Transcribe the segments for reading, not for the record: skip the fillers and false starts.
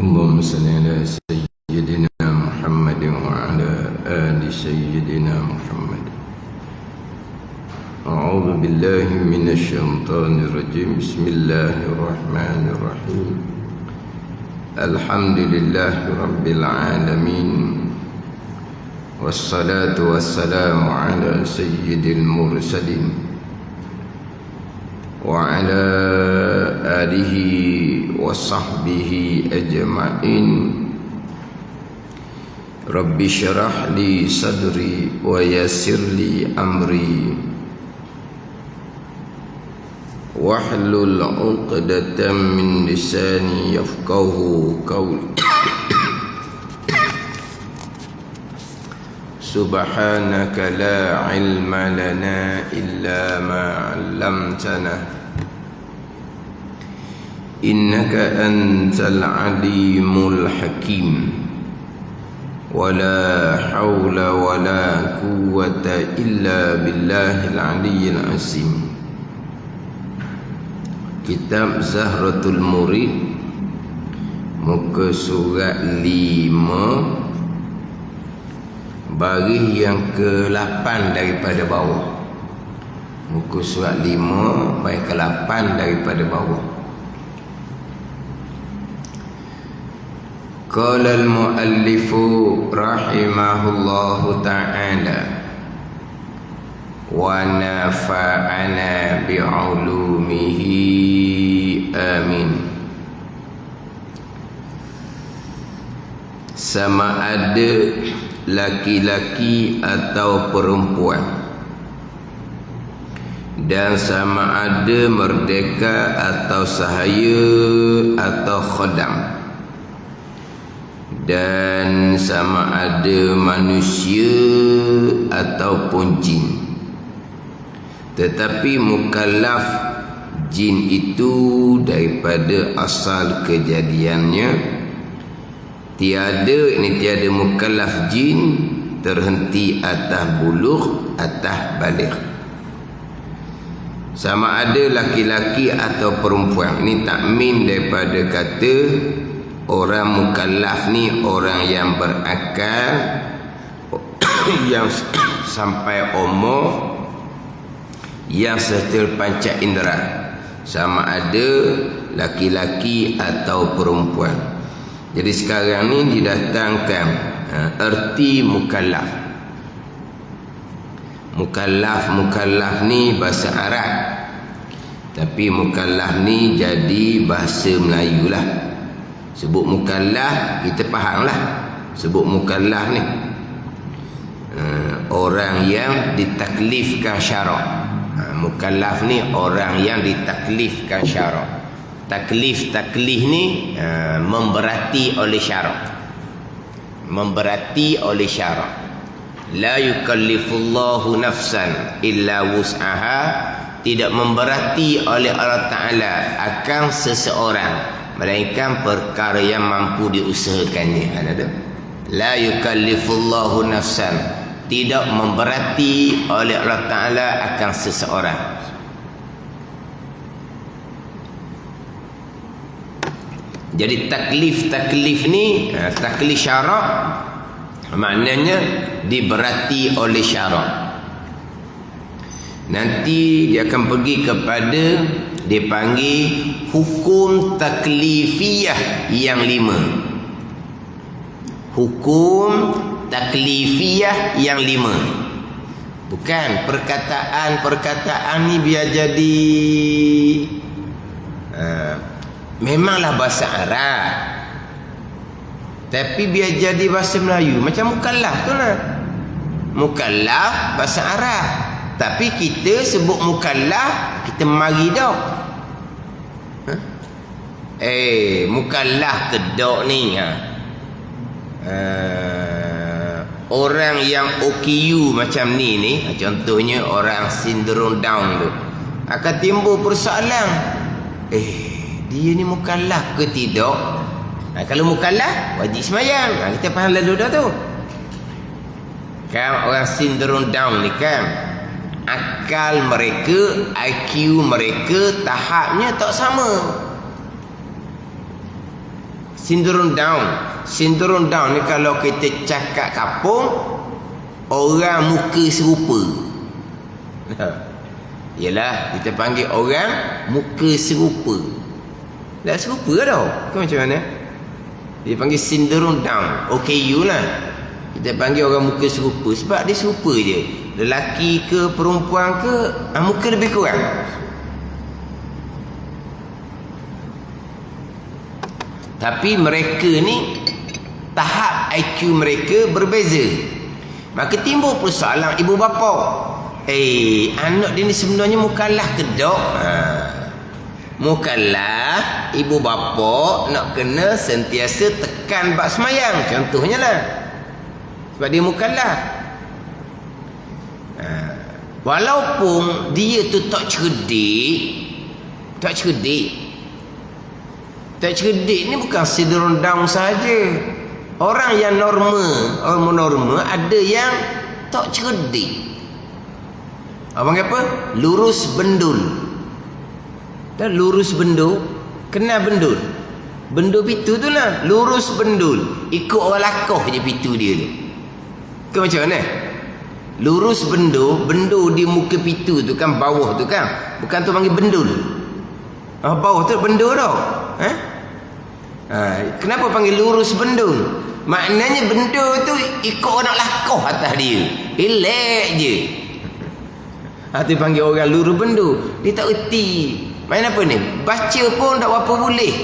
اللهم صل على سيدنا محمد وعلى آل سيدنا محمد. أعوذ بالله من الشيطان الرجيم. بسم الله الرحمن الرحيم. الحمد لله رب العالمين، والصلاة والسلام على سيد المرسلين وعلى آله وصحبه أجمعين. رب اشرح لي صدري ويسر لي أمري واحلل عقدة من لساني يفقه قولي. سبحانك لا علم لنا إلا ما علمتنا إنك أنت العليم الحكيم. ولا حول ولا قوة إلا بالله العلي العظيم. Kitab Zahratul Murid, muka surat 5, baris yang ke-8 daripada bawah. Muka surat 5, baris ke-8 daripada bawah. Qala al-muallifu rahimahullahu ta'ala wa nafa'ana bi'ulumihi amin. Sama ada laki-laki atau perempuan, dan sama ada merdeka atau sahaya atau khodam, dan sama ada manusia ataupun jin, tetapi mukallaf jin itu daripada asal kejadiannya tiada mukallaf jin terhenti atas bulugh, atas baligh. Sama ada laki-laki atau perempuan. Ini takmin daripada kata orang mukallaf ni orang yang berakal, yang sampai umur, yang setel panca indera. Sama ada laki-laki atau perempuan. Jadi sekarang ni didatangkan erti mukallaf. Mukallaf ni bahasa Arab, tapi mukallaf ni jadi bahasa Melayu lah. Sebut mukallaf kita faham lah. Sebut mukallaf ni orang yang ditaklifkan syarak. Mukallaf ni orang yang ditaklifkan syarak. Taklif ni memberati oleh syarak. Memberati oleh syarak. La yukallifullahu nafsan illa wus'aha. Tidak memberati oleh Allah Ta'ala akan seseorang melainkan perkara yang mampu diusahakannya. La yukallifullahu nafsan. Tidak memberati oleh Allah Ta'ala akan seseorang. Jadi taklif ni, taklif syarak maknanya diberati oleh syarak. Nanti dia akan pergi kepada dipanggil hukum taklifiyah yang 5. Hukum taklifiyah yang 5. Bukan perkataan ni biar jadi memanglah bahasa Arab, tapi biar jadi bahasa Melayu. Macam mukallaf tu lah. Mukallaf bahasa Arab, tapi kita sebut mukallaf kita mari dah. Mukallaf kedok ni orang yang OKU macam ni contohnya orang sindrom Down tu, akan timbul persoalan. Dia ni mukallaf ke tidak? Kalau mukallaf wajib sembahyang. Kita faham lalu dah tu. Kan orang sindrom Down ni kan, akal mereka, IQ mereka tahapnya tak sama. Sindrom down. Sindrom down ni kalau kita cakap kampung, orang muka serupa. Yalah, kita panggil orang muka serupa. Tak serupa tau. Kau macam mana? Dia panggil sindrom down. OKU lah. Kita panggil orang muka serupa sebab dia serupa je. Lelaki ke perempuan ke, muka lebih kurang. Tapi mereka ni tahap IQ mereka berbeza. Maka timbul persoalan ibu bapa. Anak dia ni sebenarnya mukallaf ke tak? Mukallaf, ibu bapa nak kena sentiasa tekan bab semayang. Contohnya lah. Sebab dia mukallaf. Walaupun dia tu tak cerdik. Tak cerdik ni bukan sindrom down saja. Orang yang normal, orang normal ada yang tak cerdik. Abang apa? Lurus bendul. Dan lurus bendul, kenal bendul. Bendul pitu tu lah, lurus bendul. Ikut orang lakoh je pitu dia tu. Ke macam mana? Lurus bendul, bendul di muka pitu tu kan, bawah tu kan. Bukan tu panggil bendul. Bawah tu bendul tau. Kenapa panggil lurus bendul? Maknanya bendul tu ikut orang lakoh atas dia. Elak je. Tu panggil orang lurus bendul. Dia tak erti. Main apa ni? Baca pun tak apa boleh.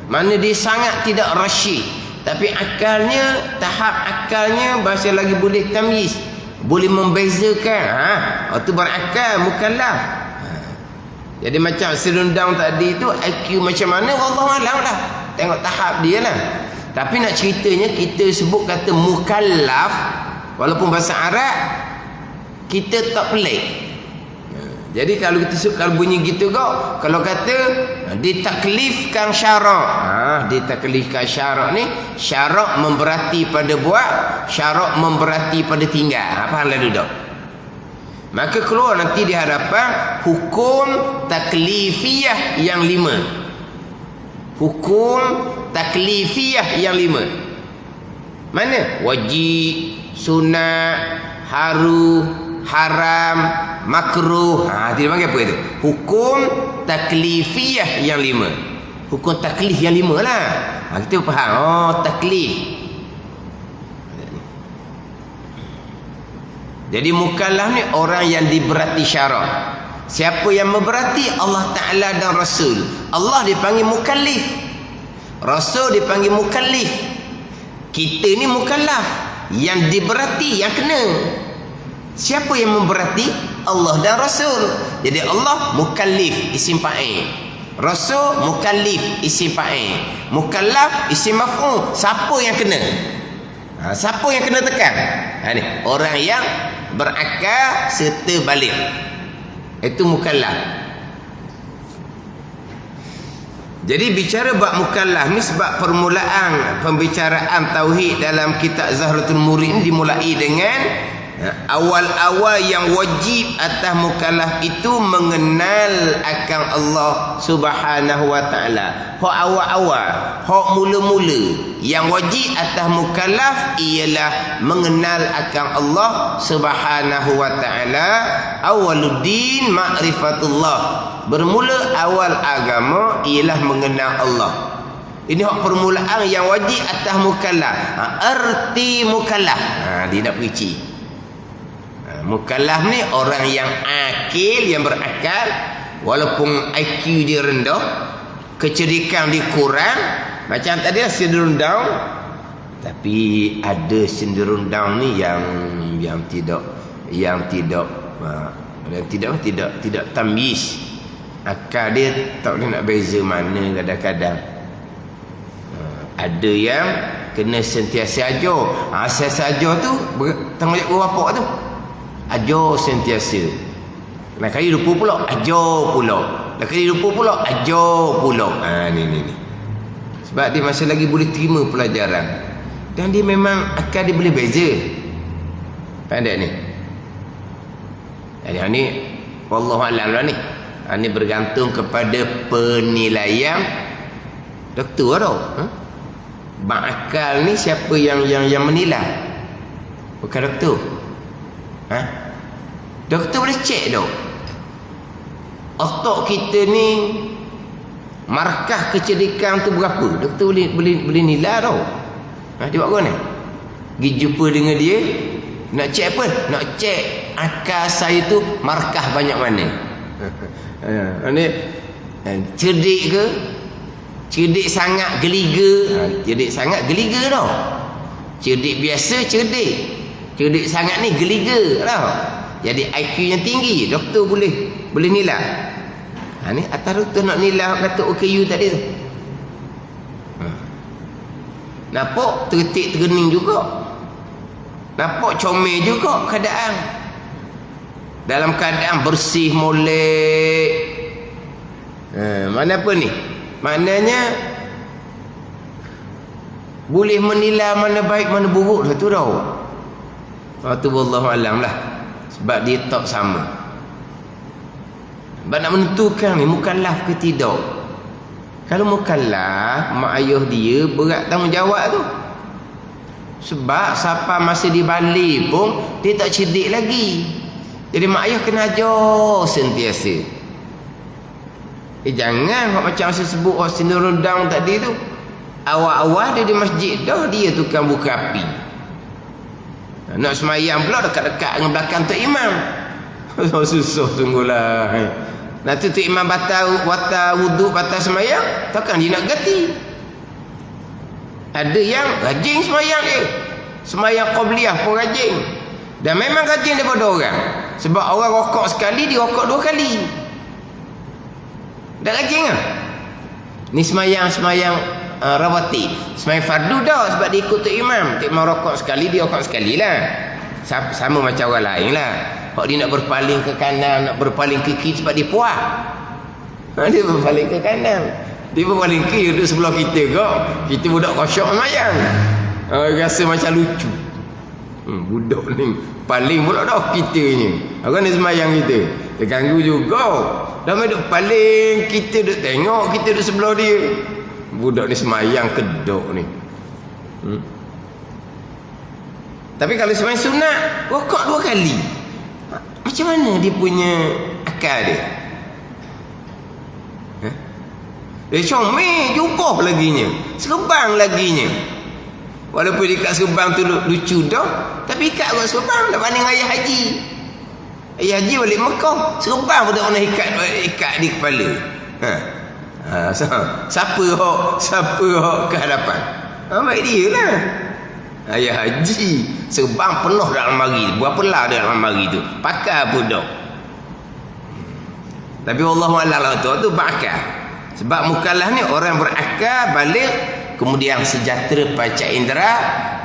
Mana dia sangat tidak rasyid. Tapi akalnya, tahap akalnya bahasa lagi boleh tamyiz. Boleh membezakan. Itu berakal, mukallaf. Jadi macam sindrom down tadi tu, IQ macam mana? Wallahualam lah. Tengok tahap dia lah. Tapi nak ceritanya, kita sebut kata mukallaf, walaupun bahasa Arab, kita tak pelik. Jadi kalau kita sebut, kalau bunyi gitu kok, kalau kata ditaklifkan syarak. Ditaklifkan syarak ni, syarak memberati pada buat, syarak memberati pada tinggal. Faham lah duduk? Maka keluar nanti di hadapan hukum taklifiyah yang 5. Hukum taklifiyah yang 5. Mana? Wajib, sunat, haram, makruh. Dia panggil apa itu? Hukum taklifiyah yang 5. Hukum taklif yang 5 lah. Kita faham. Taklif. Jadi mukallaf ni orang yang diberati syarak. Siapa yang memberati? Allah Ta'ala dan Rasul. Allah dipanggil mukallif, Rasul dipanggil mukallif. Kita ni mukallaf, yang diberati, yang kena. Siapa yang memberati? Allah dan Rasul. Jadi Allah mukallif, isim fa'il. Rasul mukallif, isim fa'il. Mukallaf, isim maf'ul. Siapa yang kena? Siapa yang kena tekan? Ni orang yang berakal serta balik. Itu mukallaf. Jadi bicara bab mukallaf ni sebab permulaan pembicaraan tauhid dalam kitab Zahratul Murid ni dimulai dengan awal-awal yang wajib atas mukallaf itu mengenal akan Allah Subhanahu wa taala. Hak awal-awal, hak mula-mula yang wajib atas mukallaf ialah mengenal akan Allah Subhanahu wa taala. Awaluddin ma'rifatullah. Bermula awal agama ialah mengenal Allah. Ini hak permulaan yang wajib atas mukallaf. Erti mukallaf. Dia nak perici. Mukallaf ni orang yang akil, yang berakal, walaupun IQ dia rendah, kecerdikan dia kurang. Macam tadi lah sindrom down. Tapi ada sindrom down ni yang tidak tamyiz. Akal dia tak boleh nak beza mana kadang-kadang. Ada yang kena sentiasa ajar. Sentiasa ajar tu tanggungjawab bapak tu. Ajar sentiasa. Nak kali lupa pula, ajar pula. Nak kali lupa pula, ajar pula. Ni. Sebab dia masih lagi boleh terima pelajaran. Dan dia memang akal dia boleh beza. Faham tak ni? Jadi ni wallahualam lah ni. Ini bergantung kepada penilaian Doktor tau. Bang akal ni siapa yang menilai? Bukan doktor. Doktor boleh cek tau. Otak kita ni markah kecerdikan tu berapa? Doktor boleh nilai tau. Dia buat apa ni? Pergi jumpa dengan dia, nak cek apa? Nak cek akal saya tu markah banyak mana. Cerdik ke? Cerdik sangat geliga. Cerdik sangat geliga tau. Cerdik biasa cerdik. Cerdik sangat ni geliga tau. Jadi IQ yang tinggi, doktor boleh nilai. Ni atas doktor nak nilai kata OKU tadi tu. Nampak tertik tergening juga. Nampak comel juga keadaan. Dalam keadaan bersih molek. Mana apa ni? Maknanya boleh menilai mana baik mana buruk dah tu tau. Waktu wallahualam lah. Sebab dia tak sama. Sebab nak menentukan ni mukallaf ke tidak. Kalau mukallaf, mak ayah dia berat tanggungjawab tu. Sebab siapa masa dia balik pun dia tak cerdik lagi. Jadi mak ayah kena ajar sentiasa. Jangan macam saya sebut syndrome Down tadi tu. Awal-awal dia di masjid dah dia tukang buka api. Nak semayang pula dekat-dekat dengan belakang Tok Imam. Susah sungguhlah. Nanti Tok Imam batal wuduk, batal semayang, takkan dia nak ganti. Ada yang rajin semayang dia. Semayang qabliyah pun rajin. Dan memang rajin daripada orang. Sebab orang rokok sekali, dia rokok 2 kali. Dah rajin lah. Ni semayang rawatib. Semayang fardu dah sebab dia ikut Tok Imam. Tok Imam rokok sekali, dia rokok sekali lah. Sama macam orang lain lah. Kalau dia nak berpaling ke kanan, nak berpaling ke kiri sebab dia puas. Dia berpaling ke kanan. Dia berpaling ke kiri, duduk sebelah kita kok. Kita budak kosyok semayang. Rasa macam lucu. Budak ni paling pula dah kita ni. Orang ni semayang kita. Dia ganggu juga. Dah duduk paling, kita duduk tengok, kita duduk sebelah dia. Budak ni semayang kedok ni. Tapi kalau semayang sunat, rokok 2 kali. Macam mana dia punya akal dia? Dia comel, jubah laginya. Serbang laginya. Walaupun dia kat serbang tu lucu dah, tapi ikat kat serbang dah banding ayah haji. Ayah haji balik Mekah, serbang pun tak pernah ikat di kepala. Siapa hok ke hadapan? Baik dia lah. Ayah haji serbang penuh dalam lemari. Berapa lah dalam lemari tu? Pakai pun dah. Tapi wallahualam tu bakal. Sebab mukallaf ni orang berakal, balik, kemudian sejahtera panca indera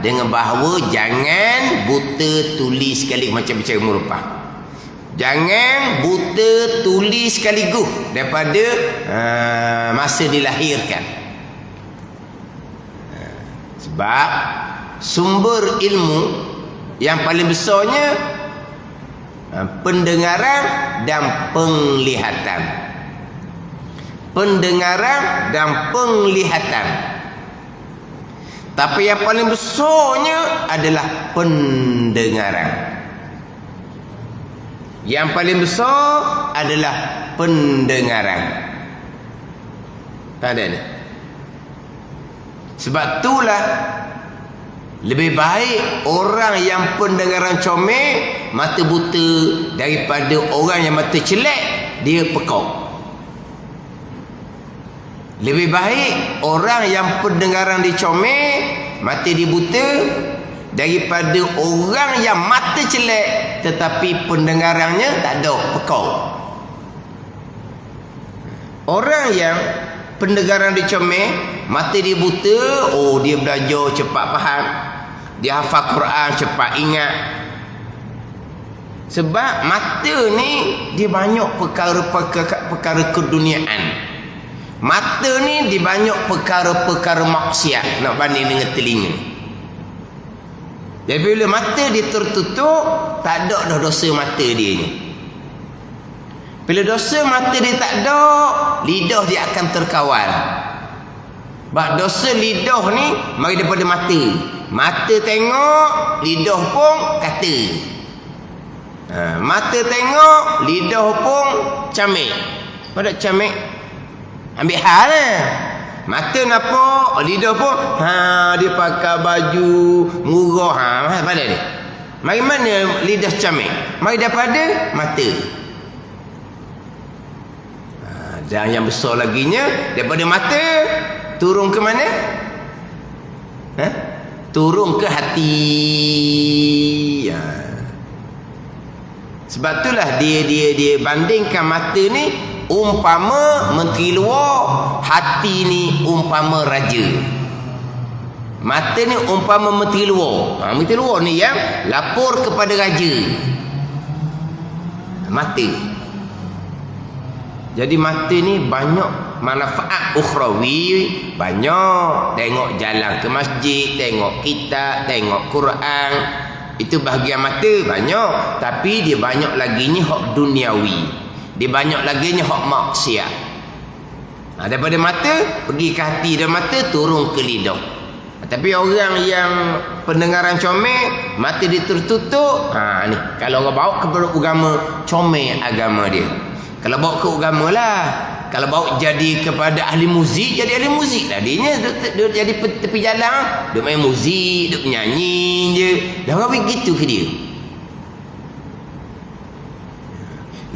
dengan bahawa jangan buta tuli sekali macam bicara merupah. Jangan buta tuli sekaligus daripada masa dilahirkan. Sebab sumber ilmu yang paling besarnya pendengaran dan penglihatan. Pendengaran dan penglihatan. Tapi yang paling besarnya adalah pendengaran. Yang paling besar adalah pendengaran. Tak ada ni. Sebab itulah lebih baik orang yang pendengaran comel, mata buta, daripada orang yang mata celek, dia pekak. Lebih baik orang yang pendengaran dia comel, mata dia buta, daripada orang yang mata celek tetapi pendengarannya tak ada, pekak. Orang yang pendengaran dia comel, mata dia buta, dia belajar cepat faham, dia hafal Quran cepat ingat. Sebab mata ni dia banyak perkara keduniaan. Mata ni dia banyak perkara-perkara maksiat nak banding dengan telinga. Jadi bila mata dia tertutup, tak ada dah dosa mata dia ni. Bila dosa mata dia tak ada, lidah dia akan terkawal. Bak dosa lidah ni mari daripada mata. Mata tengok, lidah pun kata. Mata tengok, lidah pun camik. Pada camik ambil hal lah. Mata nampak, lidah pun dia pakai baju murah. Pada dia. Mari mana lidah camik? Mari daripada mata. Dan yang besar laginya, daripada mata turun ke mana? Turun ke hati. Sebab itulah dia bandingkan mata ni umpama menteri luar, hati ni umpama raja. Mata ni umpama menteri luar. Menteri luar ni yang lapor kepada raja. Mata. Jadi mata ni banyak manfaat ukhrawi, banyak. Tengok jalan ke masjid, tengok kitab, tengok Quran. Itu bahagian mata banyak. Tapi dia banyak lagi ni hak duniawi. Dia banyak lagi ni hak maksiat. Daripada mata pergi ke hati, dan mata turun ke lidah. Tapi orang yang pendengaran comel, mata dia tertutup, ni kalau orang bawa kepada agama, comel agama dia. Kalau bawa ke agama lah. Kalau bawa jadi kepada ahli muzik, jadi ahli muzik lah. Dia jadi tepi jalan, dia main muzik, dia menyanyi je. Dah orang begitu ke dia.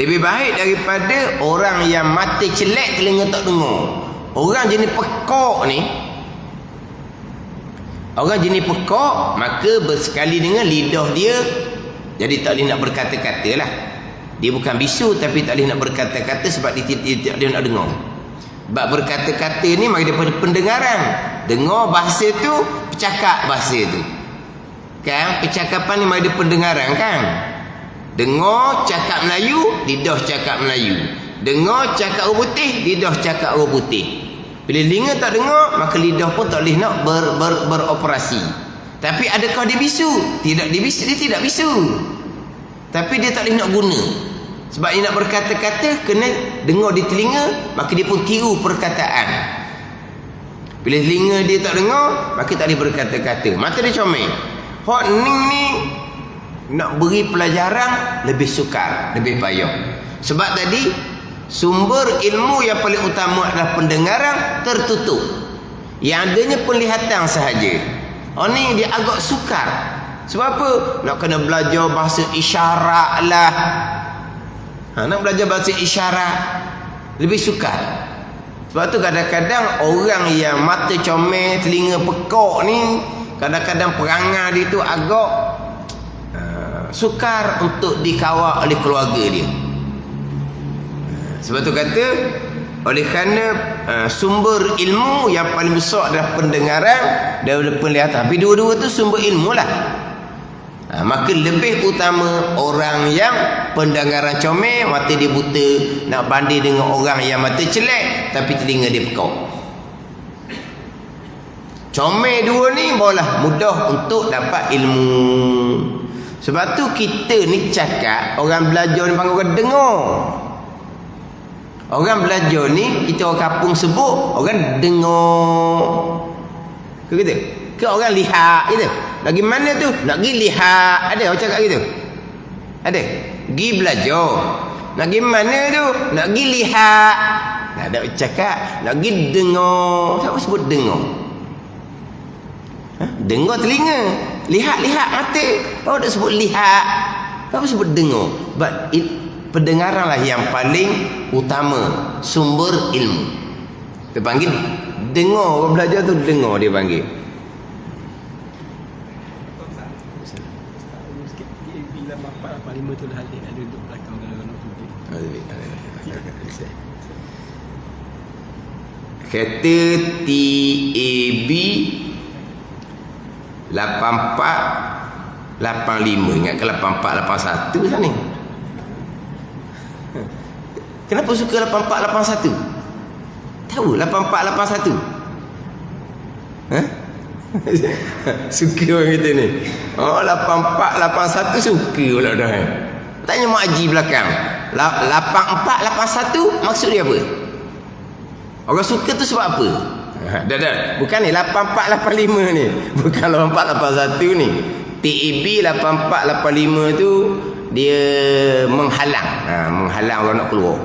Lebih baik daripada orang yang mata celek, telinga tak dengar. Orang jenis pekak ni, orang jenis pekak, maka bersekali dengan lidah dia, jadi tak boleh nak berkata-kata lah. Dia bukan bisu, tapi tak boleh nak berkata-kata sebab dia nak dengar. Sebab berkata-kata ni mari daripada pendengaran. Dengar bahasa tu, bercakap bahasa tu. Kan? Percakapan ni mari daripada pendengaran kan? Dengar cakap Melayu, lidah cakap Melayu. Dengar cakap orang putih, lidah cakap orang putih. Bila telinga tak dengar, maka lidah pun tak boleh nak beroperasi. Tapi adakah dia bisu? Tidak, dia tidak bisu. Tapi dia tak boleh nak guna. Sebab dia nak berkata-kata, kena dengar di telinga, maka dia pun tiru perkataan. Bila telinga dia tak dengar, maka tak boleh berkata-kata. Mata dia comel. Hak ni nak beri pelajaran lebih sukar, lebih payah. Sebab tadi sumber ilmu yang paling utama adalah pendengaran tertutup. Yang adanya penglihatan sahaja. Ni dia agak sukar. Sebab apa? Nak kena belajar bahasa isyarat lah. Nak belajar bahasa isyarat lebih sukar. Sebab tu kadang-kadang orang yang mata comel, telinga pekak ni, kadang-kadang perangai dia tu agak sukar untuk dikawal oleh keluarga dia. Sebab tu kata, oleh kerana sumber ilmu yang paling besar adalah pendengaran dan penglihatan. Tapi dua-dua tu sumber ilmu lah. Maka lebih utama orang yang pendengaran comel, mata dia buta, nak banding dengan orang yang mata celek tapi telinga dia pekak. Comel dua ni barulah mudah untuk dapat ilmu. Sebab tu kita ni cakap, orang belajar ni panggil orang dengar. Orang belajar ni, kita orang kampung sebut orang dengar. Ke kata? Ke orang lihat gitu. Lagi mana tu? Nak pergi lihat. Ada orang cakap gitu? Ada? Pergi belajar. Nak pergi mana tu? Nak pergi lihat. Tak ada orang cakap. Nak pergi dengar. Siapa sebut dengar? Dengar telinga. Lihat-lihat mata. Baru tak sebut lihat. Kenapa sebut dengar? Sebab pendengaran lah yang paling utama. Sumber ilmu. Dia panggil dengar. Orang belajar tu dengar dia panggil. Kata TAB 8485. Ingat ke 8481 sana ni? Kenapa suka 8481? Tahu 8481? Suka orang kita ni. 8481 suka pula dah. Tanya Mak Haji belakang. 8481 maksud dia apa? Orang suka tu sebab apa? Dah. Bukan ni 8485 ni. Bukan 8481 ni. TAB 8485 tu dia menghalang. Menghalang orang nak keluar.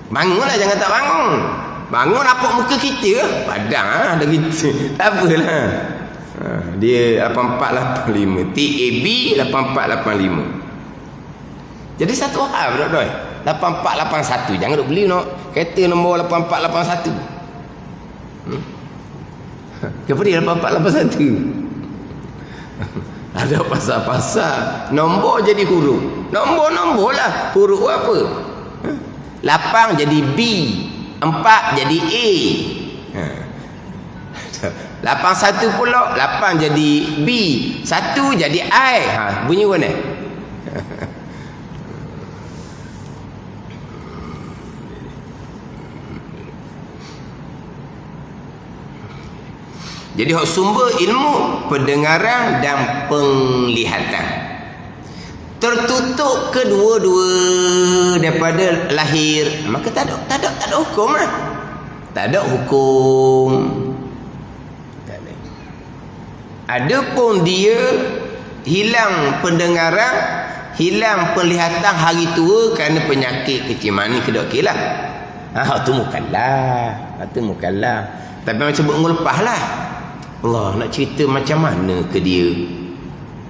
Bangunlah, jangan tak bangun. Bangun nampak muka kita padang ada gitu. Tak apalah. Dia 8485. TAB 8485. Jadi satu hal bro-bro. 8481 jangan duk beli nak kereta nombor 8481. Kenapa dia 8481? Ada pasal-pasal nombor jadi huruf. Nombor lah. Huruf apa? 8 jadi B, 4 jadi A. 81 pula 8 jadi B, 1 jadi I. Bunyi mana? Jadi sumber ilmu pendengaran dan penglihatan tertutup kedua-dua daripada lahir, maka tak ada hukum lah. Tak ada hukum. Tak ada. Adapun dia hilang pendengaran, hilang penglihatan hari tua kerana penyakit kecil manis kedok-kelah. Tu mukallaf. Tapi macam buat lepas lah. Allah nak cerita macam mana ke dia?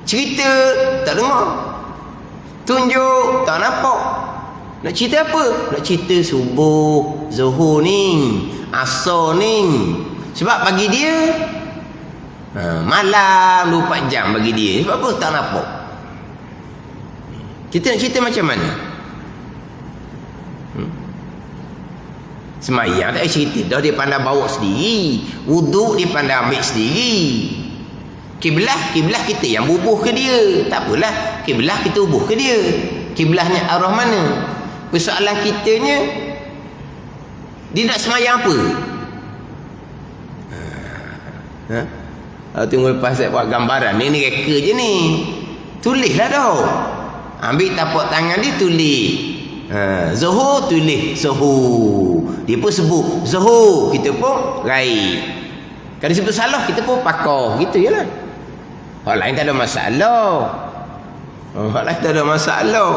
Cerita tak dengar. Tunjuk tak nampak. Nak cerita apa? Nak cerita subuh, zuhur ni, asar ni. Sebab bagi dia malam 24 jam bagi dia. Sebab apa? Tak nampak. Kita nak cerita macam mana? Semayang tak ada cerita. Dah dia pandai bawa sendiri. Wuduk dia pandai ambil sendiri. Kiblah kita yang bubuh ke dia. Tak apalah. Kiblah kita bubuh ke dia. Kiblahnya arah mana? Persoalan kitanya, dia nak semayang apa? Tunggu lepas saya buat gambaran. Ni reka je ni. Tulislah dah. Ambil tapak tangan dia, tulis. Zuhur tulis zuhur. Dia pun sebut zuhur, kita pun raih. Kalau sebut salah, kita pun pakar. Gitu je lah. Orang lain tak ada masalah.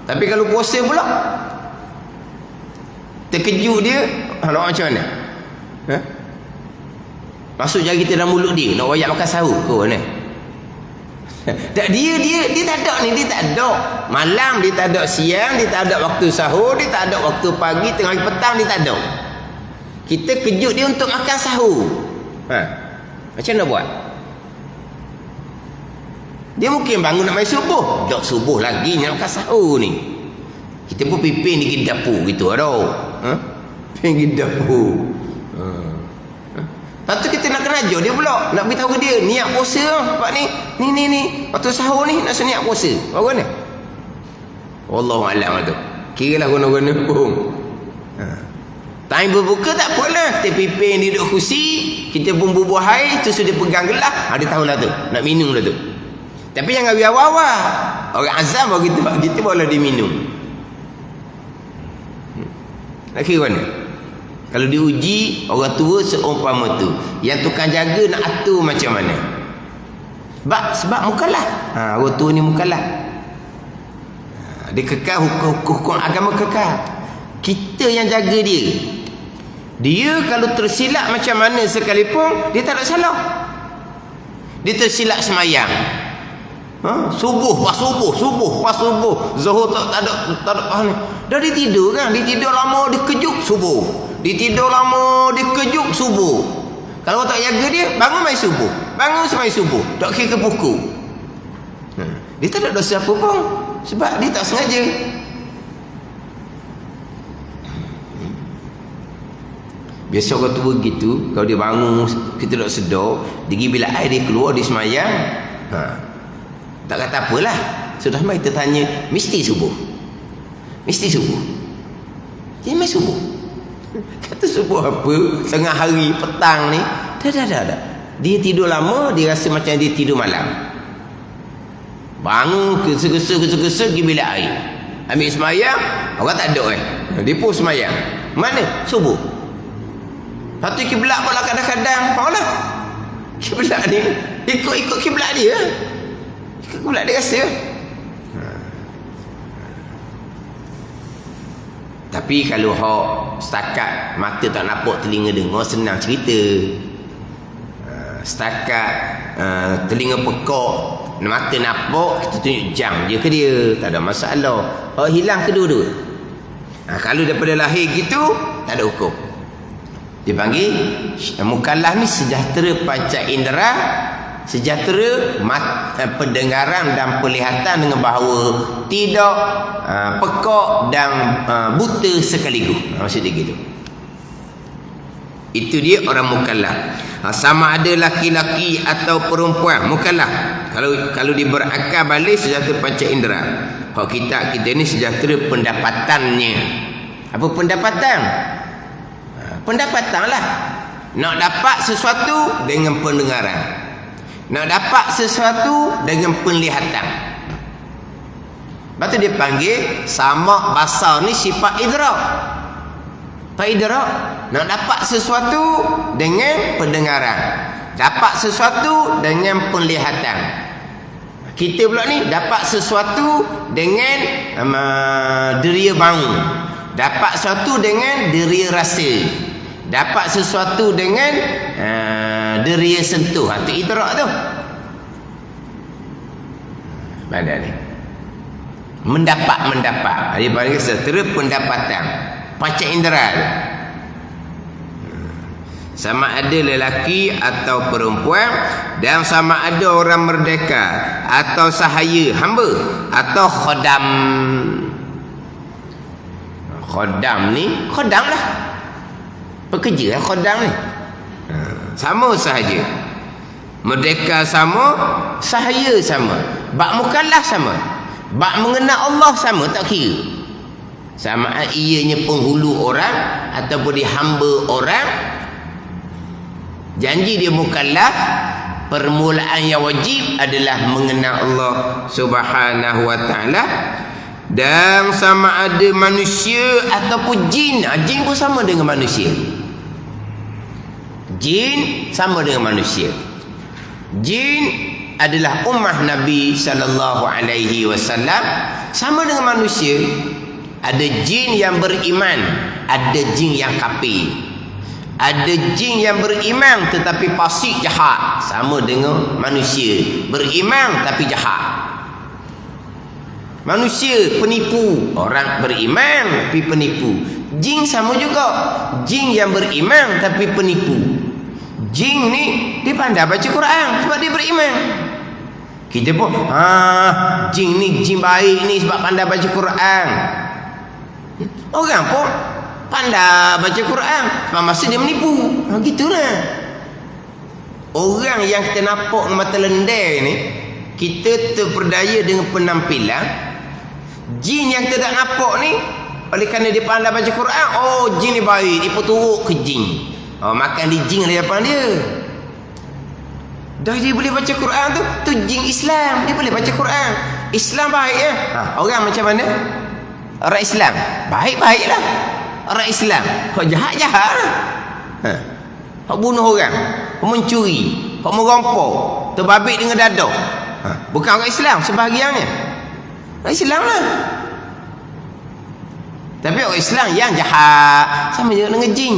Tapi kalau puasa pula, terkejut dia, nak macam mana? Masuk jari kita dalam mulut dia, nak wayak makan sahur ke mana? Tak, dia tak ada ni, dia tak ada. Malam dia tak ada, siang dia tak ada, waktu sahur dia tak ada, waktu pagi, tengah hari petang dia tak ada. Kita kejut dia untuk makan sahur. Macam mana buat? Dia mungkin bangun nak main subuh. Tak subuh lagi nak makan sahur ni. Kita pun pipin di dapur gitu tau. Pergi dapur. Lepas tu kita nak kena ajar dia pula. Nak beritahu ke dia, niat puasa sebab ni. Waktu sahur ni nak niat puasa. Apa ni? Wallahualam tu. Kiralah guna-guna pun. Time berbuka tak apalah. Kita pipin dia duduk kursi. Kita pun bubuh air. Tu sudah pegang gelas. Dia tahulah tu. Nak minum lah tu. Tapi jangan biar awal-awal. Orang azam baru kita barulah dia minum. Nak kira mana? Kalau diuji, orang tua seumpama tu. Yang tukang jaga nak atur macam mana? Sebab mukallaf. Orang tua ni mukallaf. Dia kekal hukum agama kekal. Kita yang jaga dia. Dia kalau tersilap macam mana sekalipun, dia tak ada salah. Dia tersilap semayang. Subuh pas subuh. Zuhur tak ada ni. Dah dia tidur kan? Dia tidur lama, dia kejut subuh. Dia tidur lama, dia kejut subuh. Kalau tak jaga dia, bangun main subuh. Bangun semai subuh. Tak kira ke pukul. Dia tak ada dosa apa pun. Sebab dia tak sengaja. Biasa orang tua gitu, kalau dia bangun, kita tak sedar, dia pergi bila air dia keluar, dia semayang. Tak kata apalah. Sudah mai kita tanya, mesti subuh. Dia main subuh. Kata subuh apa? Tengah hari petang ni. Dah. Dia tidur lama, dia rasa macam dia tidur malam. Bangun gesa-gesa pergi bilik air. Ambil semayang, orang tak ada Dia pun semayang. Mana? Subuh. Lepas tu kiblat pula kadang-kadang. Mana? Kiblat ni. Ikut kiblat dia. Ikut kiblat dia rasa. Tapi kalau hok setakat mata tak nampak, telinga dengar, senang cerita. Setakat telinga pekak, mata nampak, kita tunjuk jam je ke dia, tak ada masalah. Hilang kedua-dua. Kalau daripada lahir gitu, tak ada hukum. Dipanggil mukallaf ni sejahtera panca indera, sejahtera pendengaran dan penglihatan, dengan bahawa tidak pekak dan buta sekaligus. Maksud dia gitu. Itu dia orang mukallaf. Sama ada laki-laki atau perempuan mukallaf. Kalau dia berakal balik, sejahtera panca indera. Kalau kita ni sejahtera pendapatannya. Apa pendapatan? Pendapatan lah. Nak dapat sesuatu dengan pendengaran, nak dapat sesuatu dengan penglihatan. Lepas tu dia panggil sama basar ni sifat idrak. Pak idrak, nak dapat sesuatu dengan pendengaran, dapat sesuatu dengan penglihatan. Kita pula ni dapat sesuatu dengan deria bau, dapat sesuatu dengan deria rasa, dapat sesuatu dengan deria sentuh. Itu idrak tu. Mana ni? Mendapat. Dia panggil sejahtera pendapatan. Panca indera. Sama ada lelaki atau perempuan, dan sama ada orang merdeka atau sahaya, hamba atau khodam. Khodam ni, khodam lah, pekerja khodam ni. Sama sahaja. Merdeka sama, sahaya sama, bak mukallaf sama, bak mengenal Allah sama, tak kira. Sama ianya penghulu orang ataupun dia hamba orang. Janji dia mukallaf, permulaan yang wajib adalah mengenal Allah Subhanahu wa taala. Dan sama ada manusia ataupun jin. Jin pun sama dengan manusia. Jin sama dengan manusia. Jin adalah ummah Nabi sallallahu alaihi wasallam, sama dengan manusia. Ada jin yang beriman, ada jin yang kafir. Ada jin yang beriman tetapi fasik, jahat, sama dengan manusia. Beriman tapi jahat. Manusia penipu, orang beriman tapi penipu. Jin sama juga. Jin yang beriman tapi penipu. Jin ni dia pandai baca Quran sebab dia beriman. Kita pun jin ni jin baik ni sebab pandai baca Quran. Orang pun pandai baca Quran sebab masa dia menipu. Gitulah. Orang yang kita nampak dengan mata lendai ni, kita terperdaya dengan penampilan. Jin yang kita tak nampak ni, oleh kerana dia pandai baca Quran, jin ni baik, dia pun turut ke jin. Makan di jin dari depan dia. Dah dia boleh baca Quran tu jin Islam, dia boleh baca Quran. Islam baik ya. Orang macam mana? Orang Islam baik-baiklah. Orang Islam hak jahat-jahat lah. Hak bunuh orang, hak mencuri, hak merampok, terbabit dengan dadah. Bukan orang Islam sebahagiannya. Orang Islam lah. Tapi orang Islam yang jahat sama je dengan jin.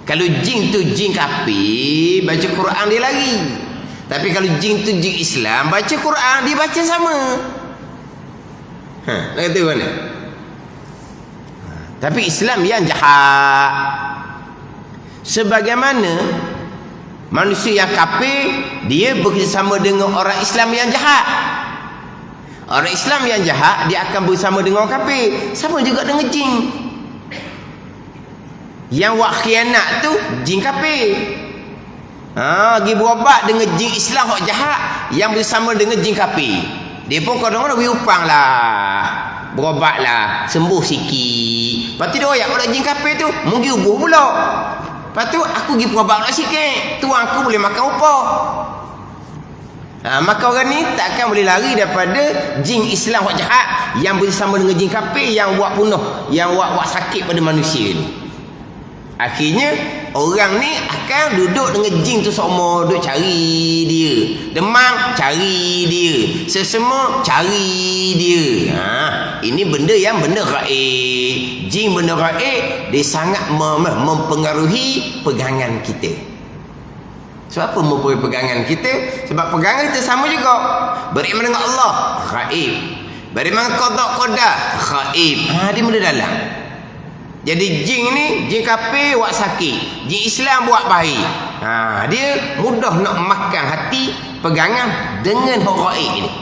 Kalau jin tu jin kafir, baca Quran dia lagi. Tapi kalau jin tu jin Islam, baca Quran dia baca sama. Nak kata mana? Tapi Islam yang jahat. Sebagaimana manusia yang kafir, dia bekerjasama dengan orang Islam yang jahat. Orang Islam yang jahat, dia akan bersama dengan orang kafir. Sama juga dengan jin. Yang buat khianat tu jin kafir. Pergi berobat dengan jin Islam yang jahat, yang bersama dengan jin kafir. Dia pun kadang-kadang beri upang lah, berobat lah, sembuh sikit. Lepas tu dia royak pada jin kafir tu, mungkin ubuh pula. Lepas tu aku pergi berobat pula sikit, tu aku boleh makan upah. Maka orang ni takkan boleh lari daripada jin Islam yang jahat, yang bersama dengan jin kafir yang buat bunuh, yang buat sakit pada manusia ni. Akhirnya orang ni akan duduk dengan jin tu seumur, duduk cari dia. Demam, cari dia. Sesemut, cari dia. Ini benda yang benda gaib. Jin benda gaib, dia sangat mempengaruhi pegangan kita. Sebab apa mempunyai pegangan kita? Sebab pegangan kita sama juga. Beriman dengan Allah, gaib. Beriman dengan qada qadar, gaib. Dia benda dalam. Jadi jin ni, jin kafir buat sakit, jin Islam buat baik. Dia mudah nak makan hati pegangan dengan hak gaib ni.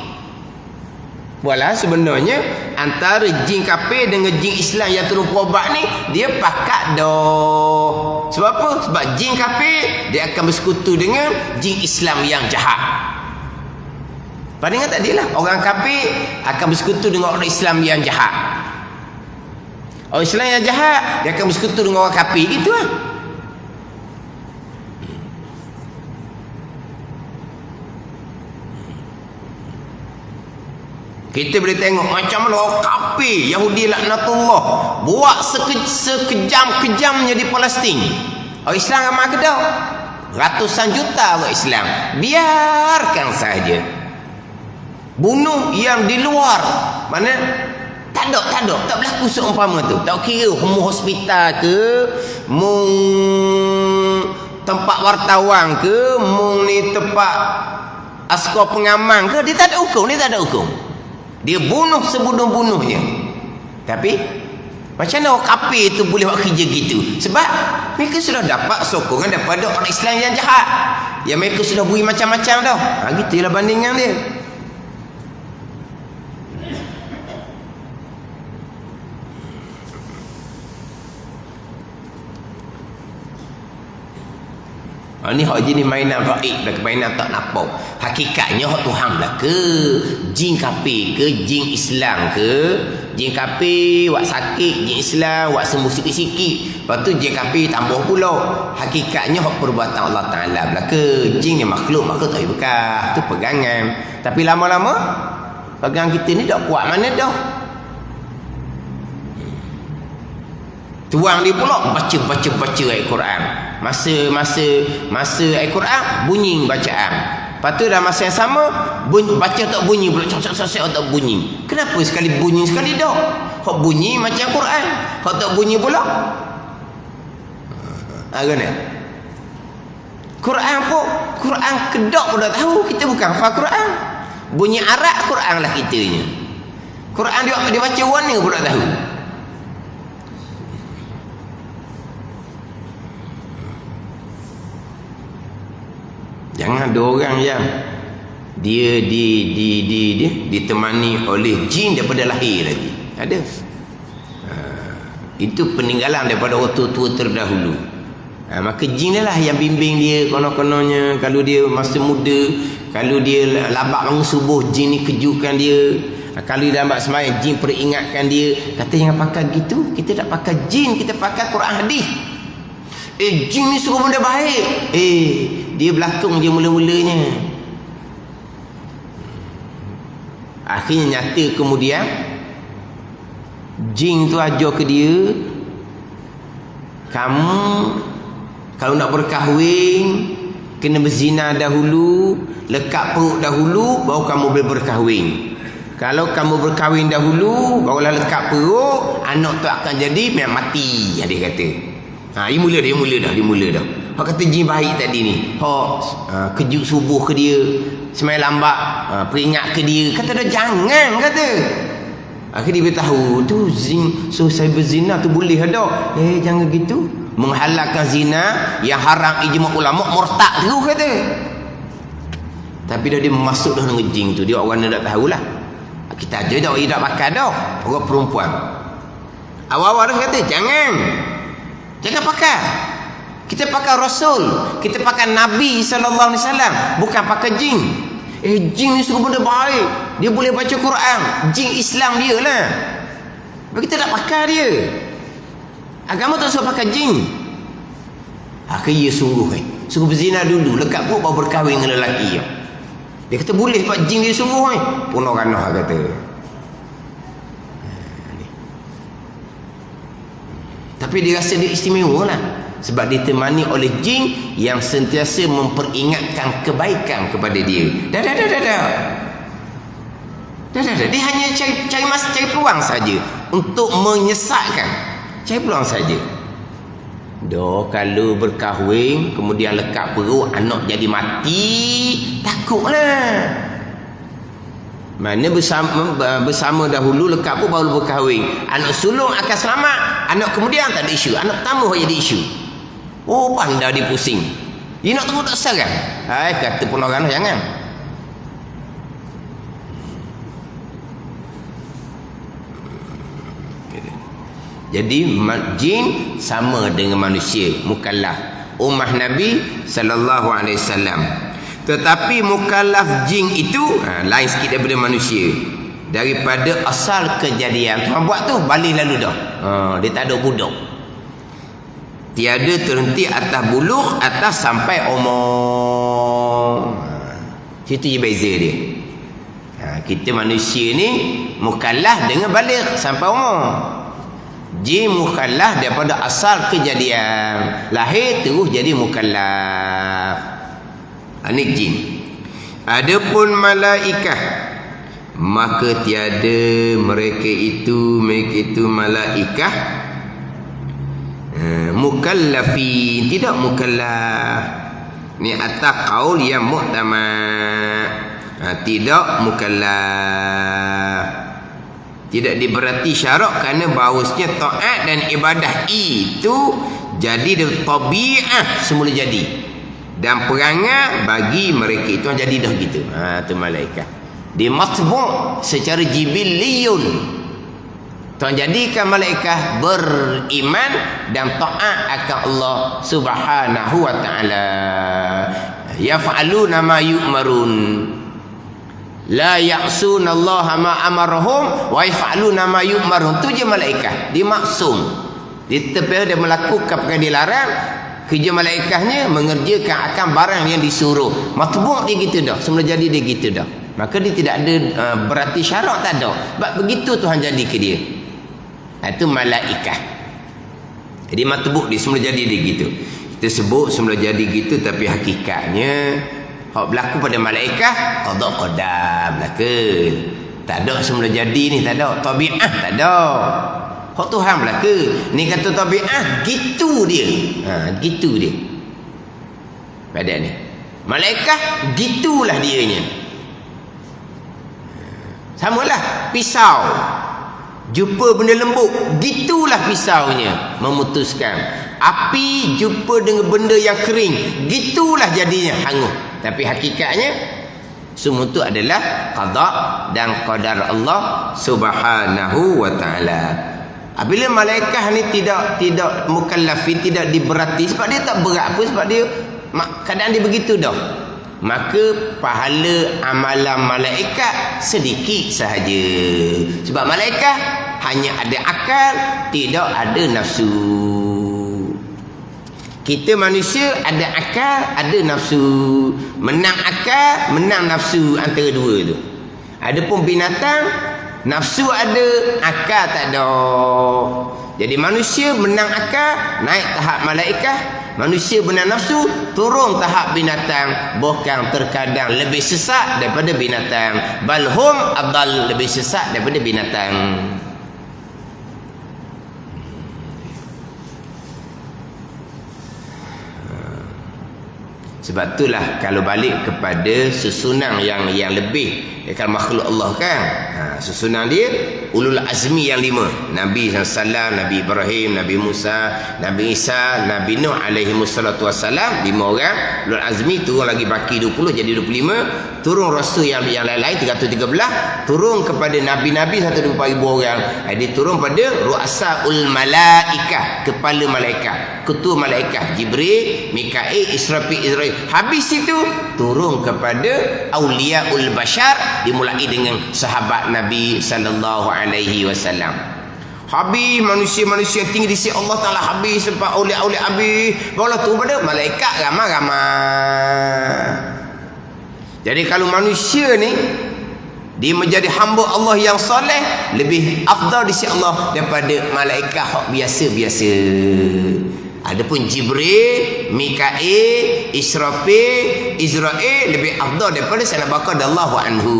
Walau sebenarnya antara jin kafir dengan jin Islam yang terus berobat ni, dia pakat dah. Sebab apa? Sebab jin kafir dia akan bersekutu dengan jin Islam yang jahat. Padahal tadi lah, orang kafir akan bersekutu dengan orang Islam yang jahat. Orang Islam yang jahat dia akan bersekutu dengan orang kafir, gitu lah. Kita boleh tengok macam mana orang kafir Yahudi laknatullah buat sekejam-kejamnya di Palestin. Orang Islam ramai ke dah? Ratusan juta orang Islam. Biarkan saja. Bunuh yang di luar. Mana? Tak berlaku seumpama tu. Tak kira mu hospital ke, mu tempat wartawan ke, mu ni tempat askar pengaman ke, dia tak ada hukum, Dia bunuh sebunuh-bunuhnya. Tapi macam mana orang kafir tu boleh buat kerja gitu? Sebab mereka sudah dapat sokongan daripada orang Islam yang jahat, yang mereka sudah beri macam-macam dah. Gitulah bandingan dia. Ni hak jenis mainan gaib dah, mainan tak nampak. Hakikatnya hak Tuhan lah ke, jin kafir ke, jin Islam ke. Jin kafir buat sakit, jin Islam buat sembuh sikit-sikit. Lepas tu jin kafir tambah pula. Hakikatnya hak perbuatan Allah Ta'ala lah ke. Jin ni makhluk tak boleh bekas. Tu pegangan. Tapi lama-lama pegangan kita ni tak kuat mana dah. Tuang dia pula baca ayat Quran. Masa ayat Quran bunyi bacaan. Lepas tu dalam masa yang sama baca tak bunyi pula, tak bunyi. Kenapa sekali bunyi sekali dah? Hak bunyi macam Quran, hak tak bunyi pula. Agaknya Quran pun Quran kedok pun dah tahu kita bukan hafal Quran. Bunyi Arab Quran lah kitanya. Quran dia baca warna pun dah tahu. Jangan ada orang yang dia ditemani oleh jin daripada lahir lagi. Ada. Itu peninggalan daripada orang tua-tua terdahulu. Maka jin lah yang bimbing dia konon-kononnya. Kalau dia masa muda, kalau dia labak bangun subuh, jin ni kejutkan dia. Kalau dia lambat sembahyang, jin peringatkan dia. Kata jangan pakai gitu. Kita tak pakai jin, kita pakai Quran hadis. Jin ni suruh benda baik. Dia belakang je mula-mulanya. Akhirnya nyata kemudian jin tu ajar ke dia, kamu kalau nak berkahwin kena berzina dahulu, lekat perut dahulu, baru kamu boleh berkahwin. Kalau kamu berkahwin dahulu, barulah lekat perut, anak tu akan jadi mati. Dia kata. Dia mula dah. Hak kata jin baik tadi ni. Kejut subuh ke dia, semalam lambat, peringat ke dia. Kata dah jangan, kata. Akhirnya dia tahu tu zin, so saya berzina tu boleh dah. Jangan gitu. Menghalalkan zina yang haram ijma' ulama murtad terus, kata. Tapi dah dia masuk dah dengan jin tu, dia orang nak tahulah. Kita aja dah tidak pakai dah orang perempuan. Awal-awal dia kata jangan pakai. Kita pakai Rasul, kita pakai Nabi sallallahu alaihi wasallam, bukan pakai jin. Jin ni suruh benda baik, dia boleh baca Quran. Jin Islam dia lah. Kita tak pakai dia. Agama tak suruh pakai jin. Akhirnya sungguh suruh berzina dulu, lekat perut baru berkahwin dengan lelaki. Dia kata boleh pak jin dia sungguh ni. Puno ranah kata. Tapi dia rasa dia istimewa lah. Sebab ditemani oleh jin yang sentiasa memperingatkan kebaikan kepada dia. Dah. Dia hanya cari peluang saja untuk menyesatkan. Cari peluang saja. Doh kalau berkahwin kemudian lekat perut anak jadi mati, takutlah. Mana bersama dahulu lekat pun baru berkahwin. Anak sulung akan selamat, anak kemudian tak ada isu. Anak pertama jadi isu. Oh pandai dia pusing. Dia nak tunggu tak serang. Hai kata penorang jangan. Jadi jin sama dengan manusia, mukallaf. Ummah Nabi sallallahu alaihi wasallam. Tetapi mukallaf jin itu lain sikit daripada manusia. Daripada asal kejadian. Tuhan buat tu balik lalu dah. Dia tak ada budak. Tiada terhenti atas buluh, atas sampai umur. Situ je beza dia. Kita manusia ni mukallaf dengan balik sampai umur. Jin mukallaf daripada asal kejadian. Lahir terus jadi mukallaf. Ini jin. Adapun malaikah, maka tiada mereka itu malaikah mukallafin, tidak mukallaf. Ni atas qaul yang mu'tamad. Tidak mukallaf. Tidak diberati syarak kerana bahawasanya taat dan ibadah itu jadi dari tabi'ah semula jadi. Dan perangai bagi mereka itu jadi dah gitu. Tu malaikat. Dia matbu' secara jibilliyun. Tuhan jadikan malaikat beriman dan taat akan Allah Subhanahu wa taala. Yaf'aluna ma yu'marun. La ya'suna Allah ma amarahum wa yaf'aluna ma yu'marun. Tu je malaikat. Dia maksum. Dia terpilih dia melakukan perkara dilarang. Kerja malaikatnya mengerjakan akan barang yang disuruh. Matbu' dia gitu dah. Semula jadi dia gitu dah. Maka dia tidak ada berarti syarat tak ada. Sebab begitu Tuhan jadi ke dia. Itu malaikat. Jadi matbu' dia semula jadi dia gitu. Kita sebut semula jadi gitu tapi hakikatnya hak berlaku pada malaikat qada qadar berlaku. Tak ada semula jadi ni, tak ada. Tabi'ah tak ada. Hak Tuhan berlaku. Ni kata tabi'ah gitu dia. Gitu dia. Pada ni. Malaikat gitulah dianya. Samalah pisau. Jumpa benda lembut, gitulah pisaunya memutuskan. Api jumpa dengan benda yang kering, gitulah jadinya hangus. Tapi hakikatnya semua itu adalah qada dan qadar Allah Subhanahu wa taala. Apabila malaikat ni tidak mukallafin, tidak diberati sebab dia tak berat apa, sebab dia keadaan dia begitu dah. Maka pahala amalan malaikat sedikit sahaja. Sebab malaikat hanya ada akal, tidak ada nafsu. Kita manusia ada akal, ada nafsu. Menang akal, menang nafsu, antara dua tu. Adapun binatang, nafsu ada, akal tak ada. Jadi manusia menang akal, naik tahap malaikat. Manusia menang nafsu, turun tahap binatang. Bahkan terkadang lebih sesat daripada binatang. Balhum adal, lebih sesat daripada binatang. Sebab itulah kalau balik kepada susunan yang lebih kalau makhluk Allah kan, susunan dia ulul azmi yang 5. Nabi SAW, Nabi Ibrahim, Nabi Musa, Nabi Isa, Nabi Nuh alaihi wassalatu wassalam, 5 orang. Ulul azmi turun lagi baki 20 jadi 25. Turun rasul yang lain-lain 313. Turun kepada nabi-nabi 120,000 orang. Dia turun pada ru'asaul malaikah, kepala malaikat, ketua malaikat Jibril, Mikail, Israfil, Israil. Habis itu turun kepada auliaul bashar, dimulai dengan sahabat Nabi sallallahu alaihi wasallam. Habis manusia-manusia yang tinggi di sisi Allah Taala, habis sebab aulia-aulia habis. Barulah turun pada malaikat ramai-ramai. Jadi kalau manusia ni dia menjadi hamba Allah yang soleh, lebih afdal di sisi Allah daripada malaikat hak biasa-biasa. Adapun Jibril, Mikail, Israfil, Israel lebih afdal daripada Sayyidina Abu Bakar radhiyallahu anhu.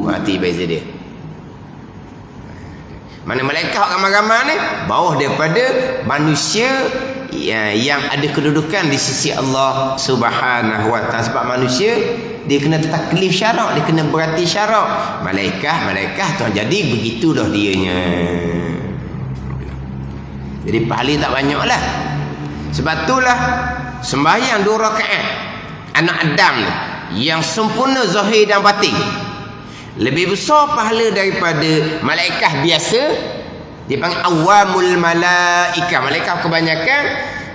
Mati beza dia. Mana malaikat ramai-ramai ni bawah daripada manusia yang ada kedudukan di sisi Allah Subhanahu wa taala. Sebab manusia dia kena taklif syarak, dia kena berhati syarak. Malaikat tu jadi begitu dah dianya. Jadi pahala tak banyak lah. Sebab itulah sembahyang 2 rakaat anak Adam ni yang sempurna zahir dan batin lebih besar pahala daripada malaikat biasa. Dia panggil awamul malaika, malaikat kebanyakan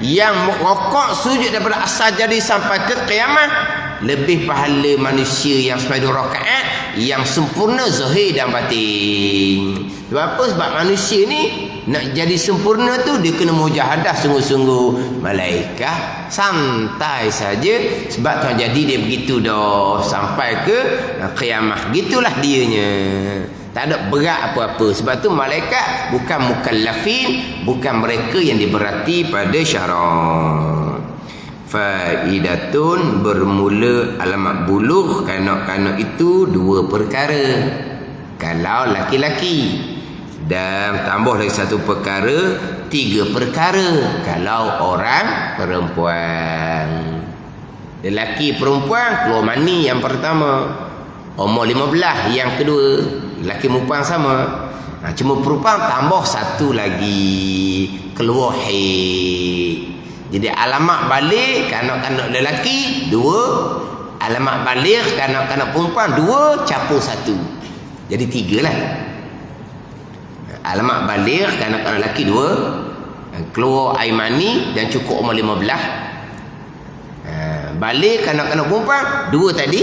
yang rokok sujud daripada asal jadi sampai ke kiamat. Lebih pahala manusia yang sampai 2 rakaat yang sempurna zahir dan batin. Sebab apa? Sebab manusia ni nak jadi sempurna tu dia kena mujahadah sungguh-sungguh. Malaikat santai saja sebab tuan jadi dia begitu dah sampai ke kiamat. Gitulah dianya. Tak ada berat apa-apa. Sebab tu malaikat bukan mukallafin, bukan mereka yang diberati pada syarak. Faidatun, bermula alamat buluh kanak-kanak itu 2 perkara kalau laki-laki, dan tambah lagi 1 perkara 3 perkara kalau orang perempuan. Lelaki perempuan keluar mani yang pertama, umur 15 yang kedua, lelaki perempuan sama. Cuma perempuan tambah 1 lagi, keluar haid. Jadi alamat balik kanak-kanak lelaki 2, alamat balik kanak-kanak perempuan 2, capur 1. Jadi 3 lah. Alamat balik kanak-kanak lelaki 2, keluar air mani dan cukup umur 15. Balik kanak-kanak perempuan 2 tadi,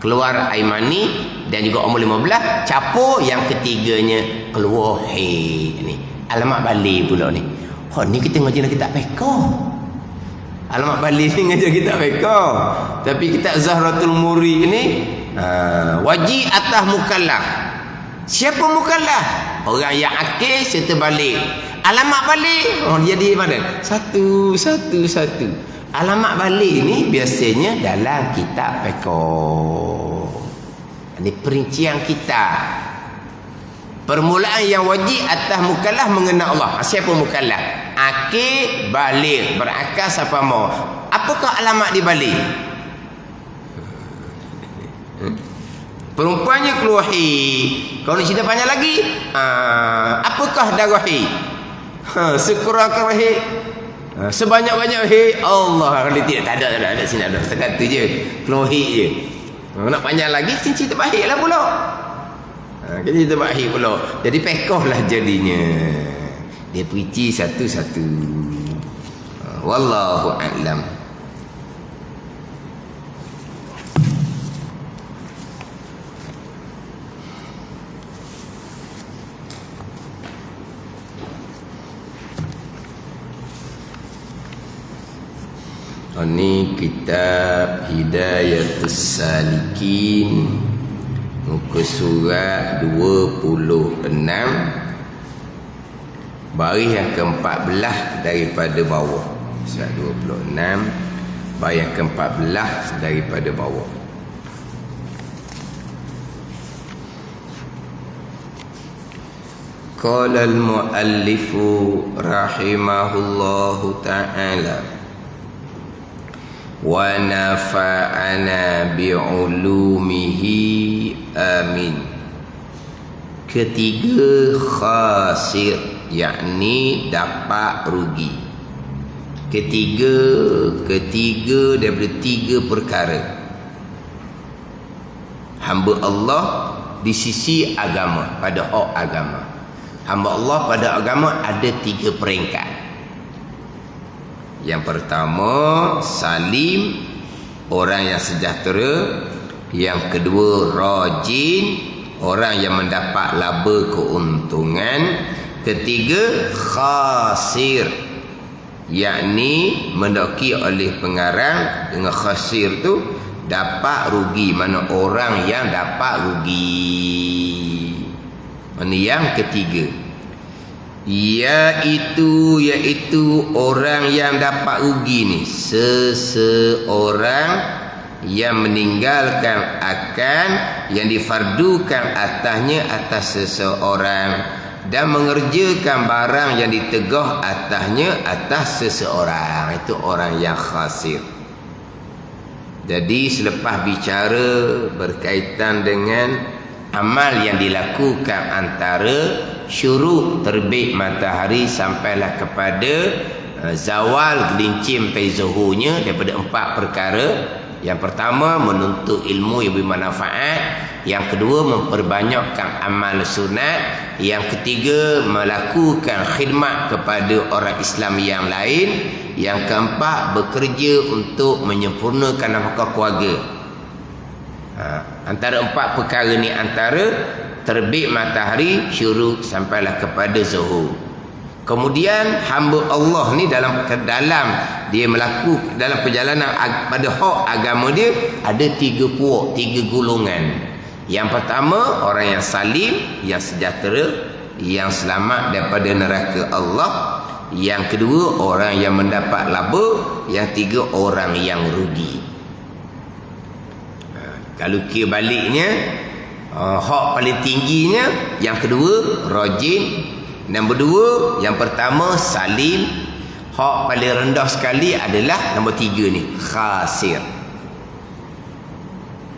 keluar air mani dan juga umur 15, capur yang ketiganya keluar haid. Ni alamat balik pula ni. Ni kita ngaji nak kitab fiqh. Alamat balik ni ngaji kitab fiqh. Tapi kitab Zahratul Muri ni wajib atas mukallaf. Siapa mukallaf? Orang yang akil serta balik. Alamat balik dia di mana? Satu. Alamat balik ni biasanya dalam kitab fiqh. Ini perincian kita. Permulaan yang wajib atas mukallaf mengenal Allah. Siapa mukallaf? Akil balik, berakal siapa mau. Apakah alamat di balik? Perempuannya keluar haid. Kalau nak cerita panjang lagi, apakah darah haid? Sekurang-kurang haid, sebanyak-banyak haid. Allah, kalau tidak tak ada sini ada. Sekat tu je, keluar haid je. Nak panjang lagi, cerita baik lah pula. Kita cerita baik pula. Jadi pekoh lah jadinya. Dia perici satu-satu. Wallahu a'lam. Ini kitab Hidayatus Salikin, muka surat 26, baris yang ke-14 daripada bawah. Surat 26 baris yang ke-14 daripada bawah. Qala al-muallifu rahimahullahu ta'ala wa nafa'ana bi'ulumihi amin. Ketiga khasir, yakni dapat rugi. Ketiga daripada 3 perkara. Hamba Allah di sisi agama, pada hak agama. Hamba Allah pada agama ada 3 peringkat. Yang pertama, salim, orang yang sejahtera. Yang kedua, rajin, orang yang mendapat laba keuntungan. Ketiga, khasir, yakni mendaki oleh pengarang dengan khasir tu Dapat rugi. Mana orang yang dapat rugi. Mana yang ketiga, Iaitu orang yang dapat rugi ni, seseorang yang meninggalkan akan yang difardukan atasnya atas seseorang, dan mengerjakan barang yang ditegah atasnya atas seseorang. Itu orang yang khasir. Jadi selepas bicara berkaitan dengan amal yang dilakukan antara syuruk terbit matahari sampailah kepada zawal gelincir sampai zuhurnya, daripada 4 perkara. Yang pertama, menuntut ilmu yang bermanfaat. Yang kedua, memperbanyakkan amal sunat. Yang ketiga, melakukan khidmat kepada orang Islam yang lain. Yang keempat, bekerja untuk menyempurnakan nafkah keluarga. Antara 4 perkara ni, antara terbit matahari, syuruk sampailah kepada zuhur. Kemudian hamba Allah ni dalam dia melakukan dalam perjalanan pada hak agama dia, ada 3 puak, 3 golongan. Yang pertama, orang yang salim, yang sejahtera, yang selamat daripada neraka Allah. Yang kedua, orang yang mendapat laba. Yang tiga, orang yang rugi. Kalau kira baliknya, hak paling tingginya yang kedua rajin, nombor 2, yang pertama salim, hak paling rendah sekali adalah nombor 3 ni, khasir.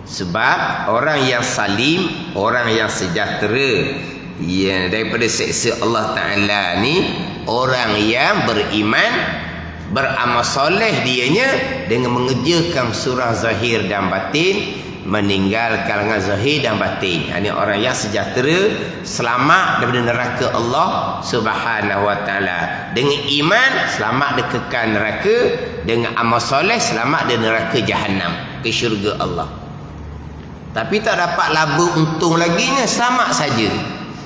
Sebab orang yang salim, orang yang sejahtera yang daripada seksa Allah Ta'ala ni, orang yang beriman, beramal soleh dianya dengan mengerjakan surah zahir dan batin, meninggalkan dengan zahir dan batin. Ini orang yang sejahtera, selamat daripada neraka Allah Subhanahu wa Ta'ala. Dengan iman selamat dari kekal neraka, dengan amal soleh selamat dari neraka Jahannam, ke syurga Allah. Tapi tak dapat laba untung lagi nya, selamat saja.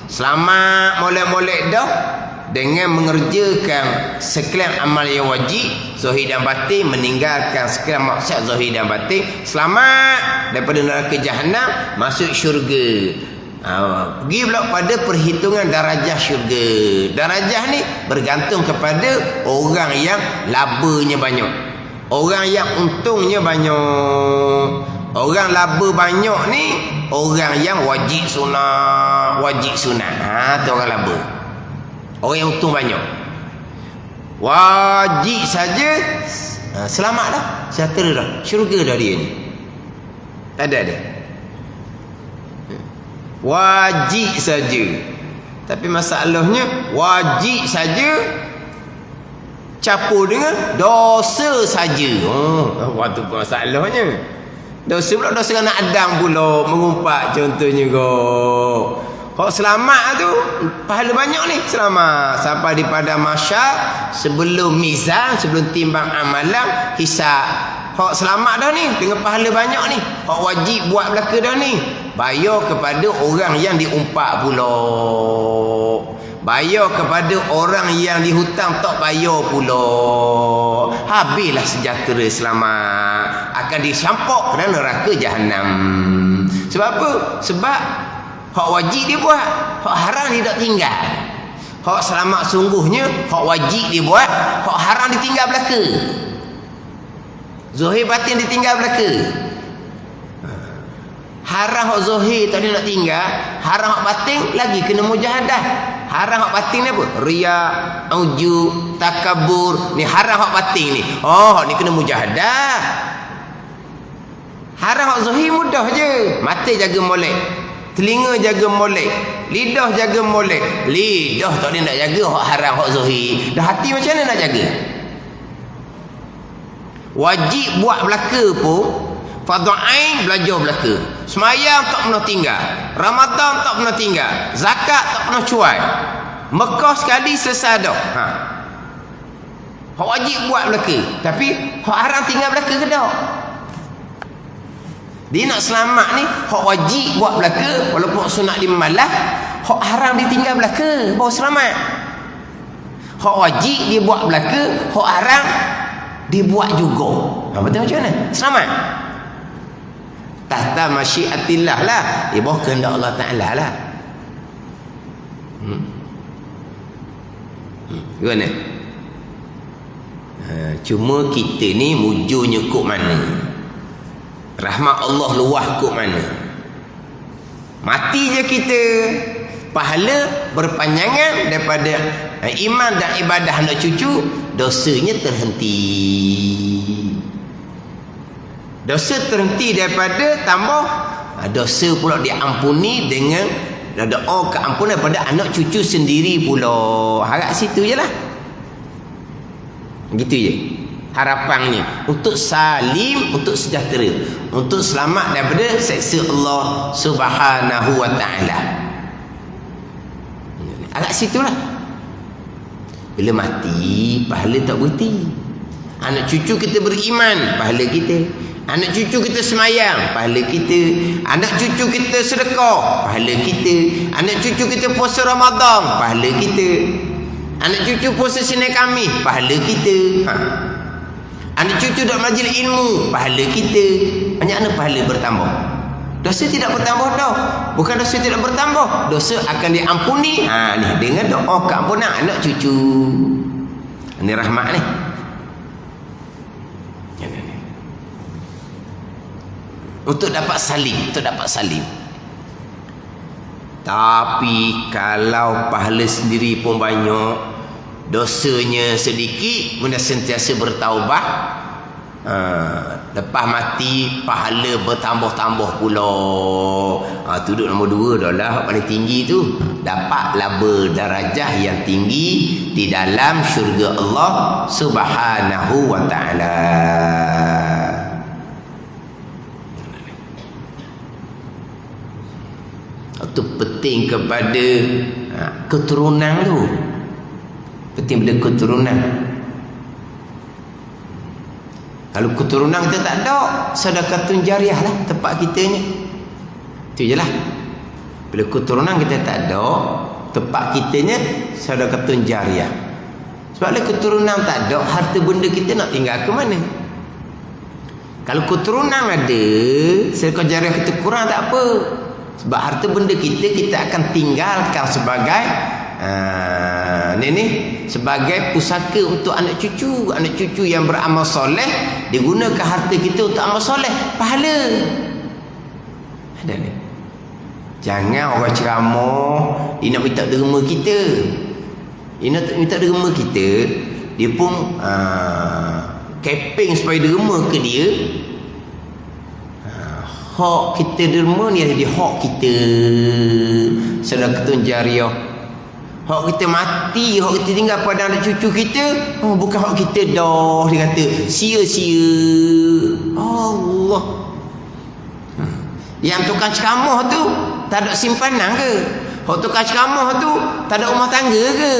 Selamat molek-molek dah dengan mengerjakan sekalian amal yang wajib zahir dan batin, meninggalkan sekalian maksiat zahir dan batin, selamat daripada neraka Jahannam, masuk syurga. Pergi pula pada perhitungan darajah syurga. Darajah ni bergantung kepada orang yang labanya banyak, orang yang untungnya banyak. Orang laba banyak ni orang yang wajib sunat, tu orang laba. Orang yang untung banyak, wajib saja, selamat dah, sejahtera dah, syurga dah dia ni. Tak ada dia. Wajib saja. Tapi masalahnya wajib saja campur dengan dosa saja. Waktu masalahnya. Dosa pula, dosa anak Adam pula mengumpat contohnya kau. Hak selamat tu pahala banyak ni, selamat sampai di padang mahsyar, sebelum mizan, sebelum timbang amalan hisab. Hak selamat dah ni dengan pahala banyak ni. Hak wajib buat belaka dah ni, bayar kepada orang yang diumpat pula, bayar kepada orang yang dihutang tak bayar pula. Habislah sejahtera, selamat, akan disampok ke neraka Jahannam. Sebab apa? Sebab hak wajib dia buat, hak haram dia tak tinggal. Hak selamat sungguhnya, hak wajib dia buat, hak haram ditinggal belaka, zahir batin ditinggal belaka. Haram hak zahir tak dia nak tinggal, haram hak batin lagi kena mujahadah. Haram hak batin ni apa? Riya, ujub, takabur. Ni haram hak batin ni. Ni kena mujahadah. Haram hak zahir mudah je. Mata jaga molek, telinga jaga molek, lidah jaga molek. Lidah tak dia nak jaga hak haram hak zahir. Dah hati macam mana nak jaga? Wajib buat belaka pun, fardhu ain belajar belaka. Semayang tak pernah tinggal, Ramadan tak pernah tinggal, zakat tak pernah cuai, Mekah sekali selesai dah. Hak wajib buat belaka, tapi hak haram tinggal belaka ke tak? Dia nak selamat ni, hak wajib buat belaka, walaupun sunat dia malah, hak haram ditinggal belaka, baru selamat. Hak wajib dia buat belaka, hak haram dia buat juga. Betul macam mana? Selamat. tahta masyiatillah lah. Bawah kehendak Allah Ta'ala lah. Gimana? Cuma kita ni mujurnya kok mana? Rahmat Allah luah kok mana? Mati je kita, pahala berpanjangan daripada iman dan ibadah anak cucu, dosanya terhenti. Dosa terhenti daripada tambah, dosa pula diampuni dengan doa keampunan daripada anak cucu sendiri pula. Harap situ je lah. Gitu je harapannya, untuk salim, untuk sejahtera, untuk selamat daripada seksa Allah Subhanahu wa ta'ala. Agak situlah. Bila mati, pahala tak berhenti. Anak cucu kita beriman, pahala kita. Anak cucu kita semayang, pahala kita. Anak cucu kita sedekah, pahala kita. Anak cucu kita puasa Ramadan, pahala kita. Anak cucu puasa Senin Khamis, pahala kita. Anak cucu dak majlis ilmu, pahala kita. Banyak mana pahala bertambah. Dosa tidak bertambah dah. Bukan dosa tidak bertambah, dosa akan diampuni. Ni dengan doa keampunan anak cucu. Ini rahmat ni. Untuk dapat salim, Tapi kalau pahala sendiri pun banyak, dosanya sedikit, guna sentiasa bertaubat, lepas mati pahala bertambah-tambah pula. Tu duduk nombor 2 dah lah, paling tinggi tu. Dapatlah berdarajah yang tinggi di dalam syurga Allah Subhanahu wa ta'ala. Itu penting kepada keturunan tu. Penting pada keturunan. Kalau keturunan kita tak ada, sedekatun jariah lah tempat kita ni. Itu je lah. Bila keturunan kita tak ada, tempat kita ni sedekatun jariah. Sebab kalau keturunan tak ada, harta benda kita nak tinggal ke mana? Kalau keturunan ada, sedekah jariah kita kurang tak apa. Sebab harta benda kita akan tinggalkan sebagai sebagai pusaka untuk anak cucu yang beramal soleh. Digunakan harta kita untuk amal soleh, pahala. Ada ni. Jangan orang ceramah dia nak minta derma kita. Dia nak minta derma kita, dia pun keping supaya derma ke dia. Hak kita derma ni jadi hak kita, sedekatun jariah. Hak kita mati, hak kita tinggal pada anak cucu kita, bukan hak kita dah. Dia kata sia-sia. Allah. Yang tukang ceramah tu tak ada simpanan ke? Hak tukang ceramah tu tak ada rumah tangga ke?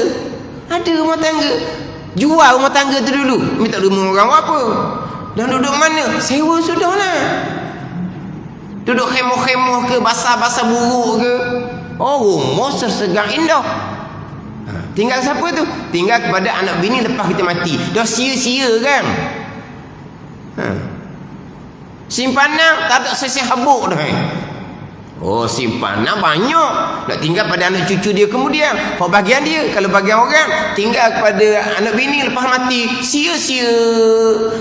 Ada rumah tangga. Jual rumah tangga tu dulu, minta derma orang apa? Dan duduk mana? Sewa sudah lah. Duduk khemah-khemah ke, basah-basah buruk ke. Rumah sesegar indah. Tinggal siapa tu? Tinggal kepada anak bini lepas kita mati. Dah sia-sia kan? Simpanan tak ada sesi habuk dah. Simpanan banyak. Nak tinggal pada anak cucu dia kemudian. Apa bagian dia? Kalau bagian orang, tinggal kepada anak bini lepas mati. Sia-sia.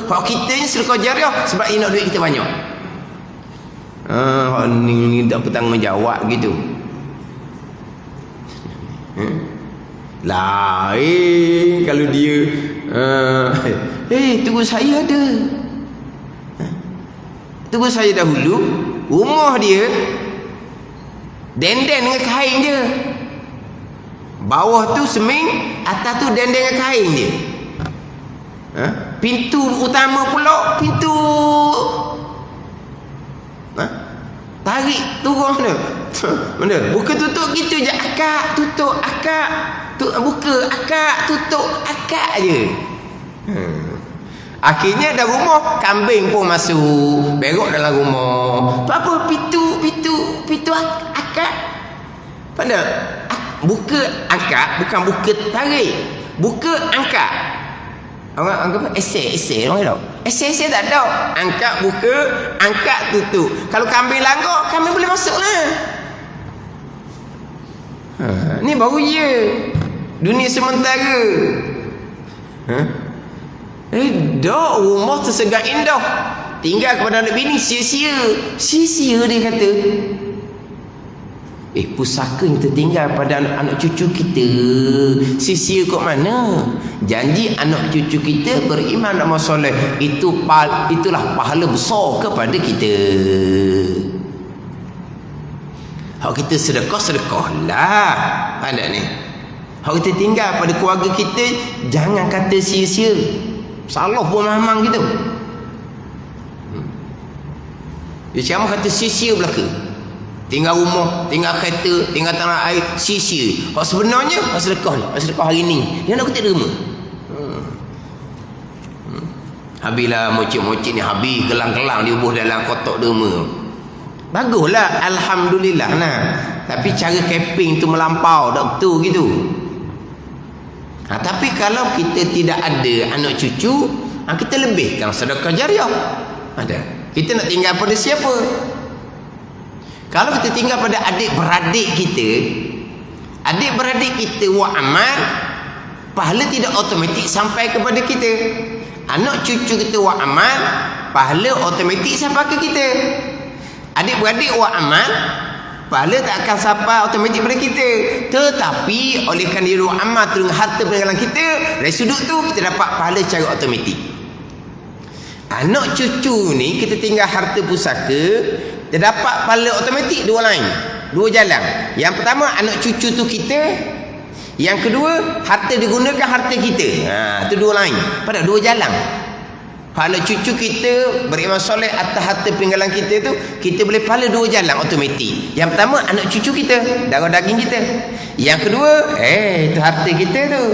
Hak kita ni sedekah jariah sebab dia nak duit kita banyak. Ni tak bertanggungjawab gitu. Lain kalau dia tunggu saya ada. Tunggu saya dahulu. Rumah dia denden dengan kain dia. Bawah tu seming, atas tu denden dengan kain dia. Pintu utama pula, pintu tarik turun mana? Mana? Buka tutup gitu je, akak tutup akak. Buka akak tutup akak je. Akhirnya dah rumah, kambing pun masuk, berok dalam rumah. Apa pintu akak. Pada buka akak, bukan buka tarik. Buka angkat. Orang anggap esei orang tahu. Esei tak ada. Angkat buka, angkat tutup. Kalau kambing langgar, kambing boleh masuklah. Ni baru je. Dunia sementara. Dah rumah tersegar indah. Tinggal kepada anak bini sia-sia. Sia-sia dia kata. Pusaka yang tertinggal pada anak cucu kita sia-sia kat mana? Janji anak cucu kita beriman dan soleh. Itulah pahala besar kepada kita. Hak kita sedekah lah. Ada ni. Hak kita tinggal pada keluarga kita, jangan kata sia-sia. Salah pun mamang gitu. Dia cakap kata sia-sia belaka. Tinggal rumah, tinggal kereta, tinggal tanah air, sia-sia. Hak sebenarnya hak sedekah hari ni. Dia nak kata derma. Habislah mocik-mocik ni, habis gelang-gelang diubuh dalam kotak derma. Baguslah, alhamdulillah nah. Tapi cara camping tu melampau, tak betul gitu. Tapi kalau kita tidak ada anak cucu, kita lebihkan sedekah jariah. Ada. Kita nak tinggal pada siapa? Kalau kita tinggal pada adik-beradik kita buat amal, pahala tidak automatik sampai kepada kita. Anak cucu kita buat amal, pahala automatik sampai ke kita. Adik-beradik buat amal, pahala tak akan sampai automatik pada kita. Tetapi oleh kerana dia buat amal dengan harta peninggalan kita, dari sudut tu kita dapat pahala secara automatik. Anak cucu ni kita tinggal harta pusaka, dia dapat pahala automatik dua jalan. Yang pertama, anak cucu tu kita. Yang kedua, harta digunakan harta kita. Itu dua lain. Pada dua jalan. Pahala cucu kita beriman soleh atas harta peninggalan kita tu, kita boleh pahala dua jalan automatik. Yang pertama, anak cucu kita, darah daging kita. Yang kedua, itu harta kita tu.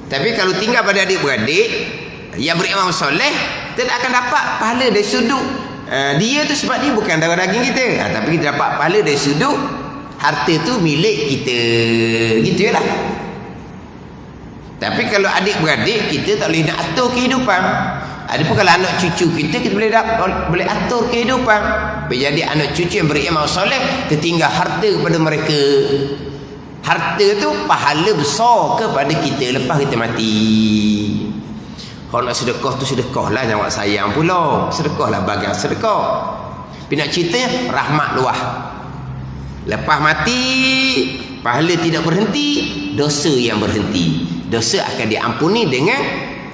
Tapi kalau tinggal pada adik-beradik yang beriman soleh, kita tak akan dapat pahala dari sudut dia tu, sebab dia bukan darah daging kita. Tapi kita dapat pahala dari sudut harta tu milik kita. Gitu je lah. Tapi kalau adik-beradik, kita tak boleh nak atur kehidupan. Adapun kalau anak cucu kita boleh atur kehidupan. Jadi anak cucu yang beriman soleh, tertinggal harta kepada mereka. Harta tu pahala besar kepada kita lepas kita mati. Kalau nak sedekah tu sedekah lah, jangan sayang pula. Sedekah lah bagian sedekah. Tapi nak ceritanya, rahmat luah. Lepas mati, pahala tidak berhenti, dosa yang berhenti. Dosa akan diampuni dengan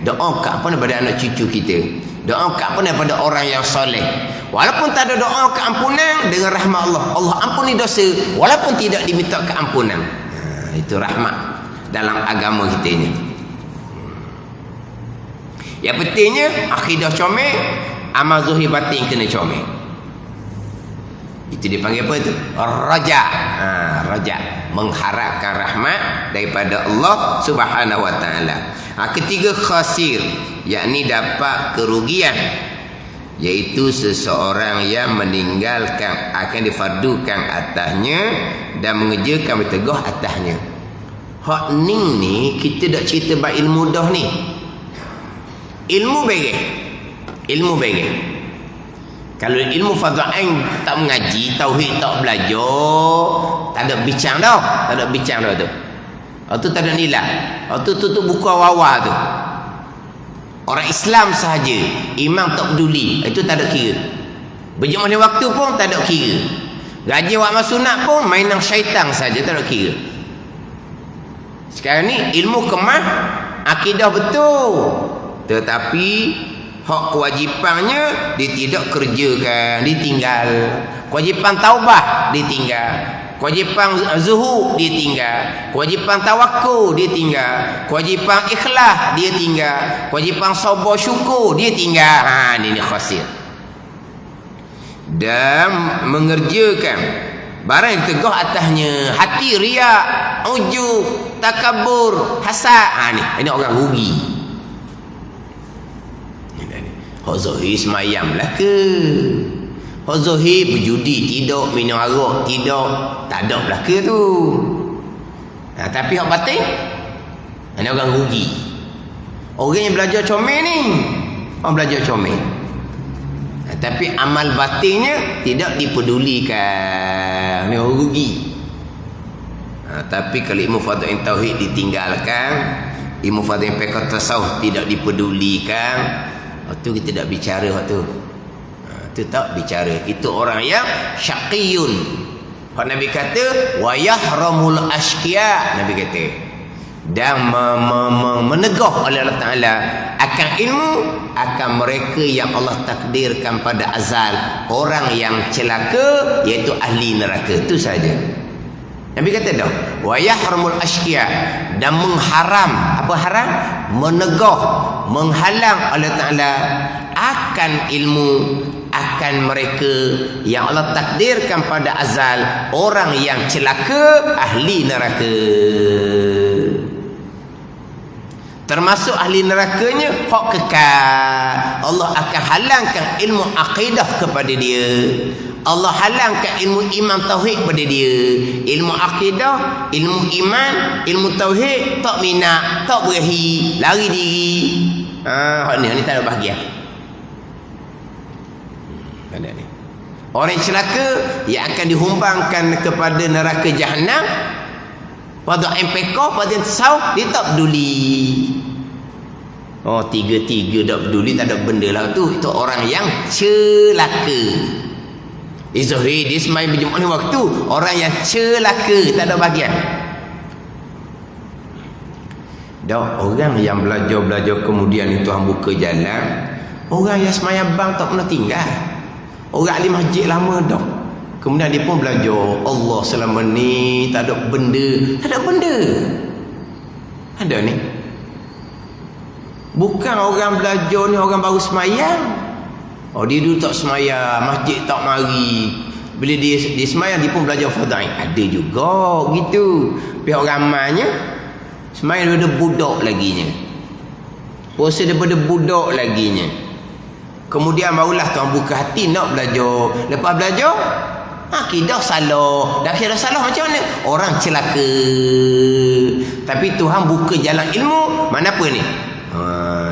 doa keampunan pada anak cucu kita. Doa keampunan pada orang yang soleh. Walaupun tak ada doa keampunan, dengan rahmat Allah, Allah ampuni dosa walaupun tidak diminta keampunan. Itu rahmat dalam agama kita ini. Yang pentingnya akidah comel, amal zahir batin kena comel. Itu dipanggil apa tu? Raja. Raja, mengharapkan rahmat daripada Allah Subhanahu wa taala. Ketiga, khasir, yakni dapat kerugian, iaitu seseorang yang meninggalkan akan difardukan atasnya dan mengerjakan berteguh atasnya. Hak ning ni kita dak cerita bab ilmu dah ni. Ilmu beres. Kalau ilmu fardhu ain tak mengaji, tauhid tak belajar, tak ada bincang dah. Tu. Itu tak ada nilai. Itu tutup buku awal-awal tu. Orang Islam sahaja, imam tak peduli, itu tak ada kira. Berjemaah di waktu pun tak ada kira. Gaji wak sunat pun mainan syaitan saja, tak ada kira. Sekarang ni ilmu kemah, akidah betul. Tetapi hak kewajipannya dia tidak kerjakan, ditinggal. Kewajipan taubah ditinggal. Kewajipan zuhud dia tinggal. Kewajipan tawakul dia tinggal. Kewajipan ikhlas dia tinggal. Kewajipan sabar syukur dia tinggal. Ini khasir. Dan mengerjakan barang yang tegah atasnya, hati riak, ujub, takabur, hasad. Ini orang rugi. Hak zahir semayam lah ke? Hak zahir berjudi tidak, minum arak tidak, tak ada lah ke tu? Tapi hak batin, ada orang rugi. Orang yang belajar comel ni, orang belajar comel. Tapi amal batinnya tidak dipedulikan. Ni orang rugi. Tapi kalau ilmu fadhil tauhid ditinggalkan, ilmu fadhil fiqh tasawuf tidak dipedulikan, waktu kita tak bicara waktu. Itu tak bicara. Itu orang yang syaqiyun. Pak Nabi kata wa yahramul ashqiya. Nabi kata dan menegah oleh Allah Ta'ala akan ilmu akan mereka yang Allah takdirkan pada azal, orang yang celaka iaitu ahli neraka. Itu saja. Nabi kata dah wa yahramul ashqiya, dan mengharam. Apa haram? Menegah, menghalang Allah Ta'ala akan ilmu akan mereka yang Allah takdirkan pada azal, orang yang celaka, ahli neraka. Termasuk ahli nerakanya hak kekal. Allah akan halangkan ilmu akidah kepada dia. Allah halangkan ilmu iman tauhid pada dia. Ilmu akidah, ilmu iman, ilmu tauhid tak minat, tak berahi, lari diri. Hak ni tak ada bahagia. Ada ni. Orang yang celaka yang akan dihumbangkan kepada neraka Jahannam. Pada MPK, pada tasawuf, dia tak peduli. Oh, tiga-tiga tak peduli, tak ada benda lah tu. Itu orang yang celaka. Izuhri, dia semain berjemaah ni waktu. Orang yang celaka, tak ada bahagian. Dah, orang yang belajar-belajar kemudian itu Tuhan buka jalan. Orang yang semayang bang tak pernah tinggal. Orang ahli masjid lama dah. Kemudian dia pun belajar Allah selama ni tak ada benda. Tak ada benda. Ada ni. Bukan orang belajar ni orang baru semayang. Oh, dia dulu tak semayang, masjid tak mari. Bila dia semayang dia pun belajar fadhil. Ada juga gitu. Pihak ramainya semayang daripada budak laginya. Puasa daripada budak laginya. Kemudian barulah tuan buka hati nak belajar. Lepas belajar akidah salah. Dah kira salah macam mana? Orang celaka. Tapi Tuhan buka jalan ilmu. Mana apa ni?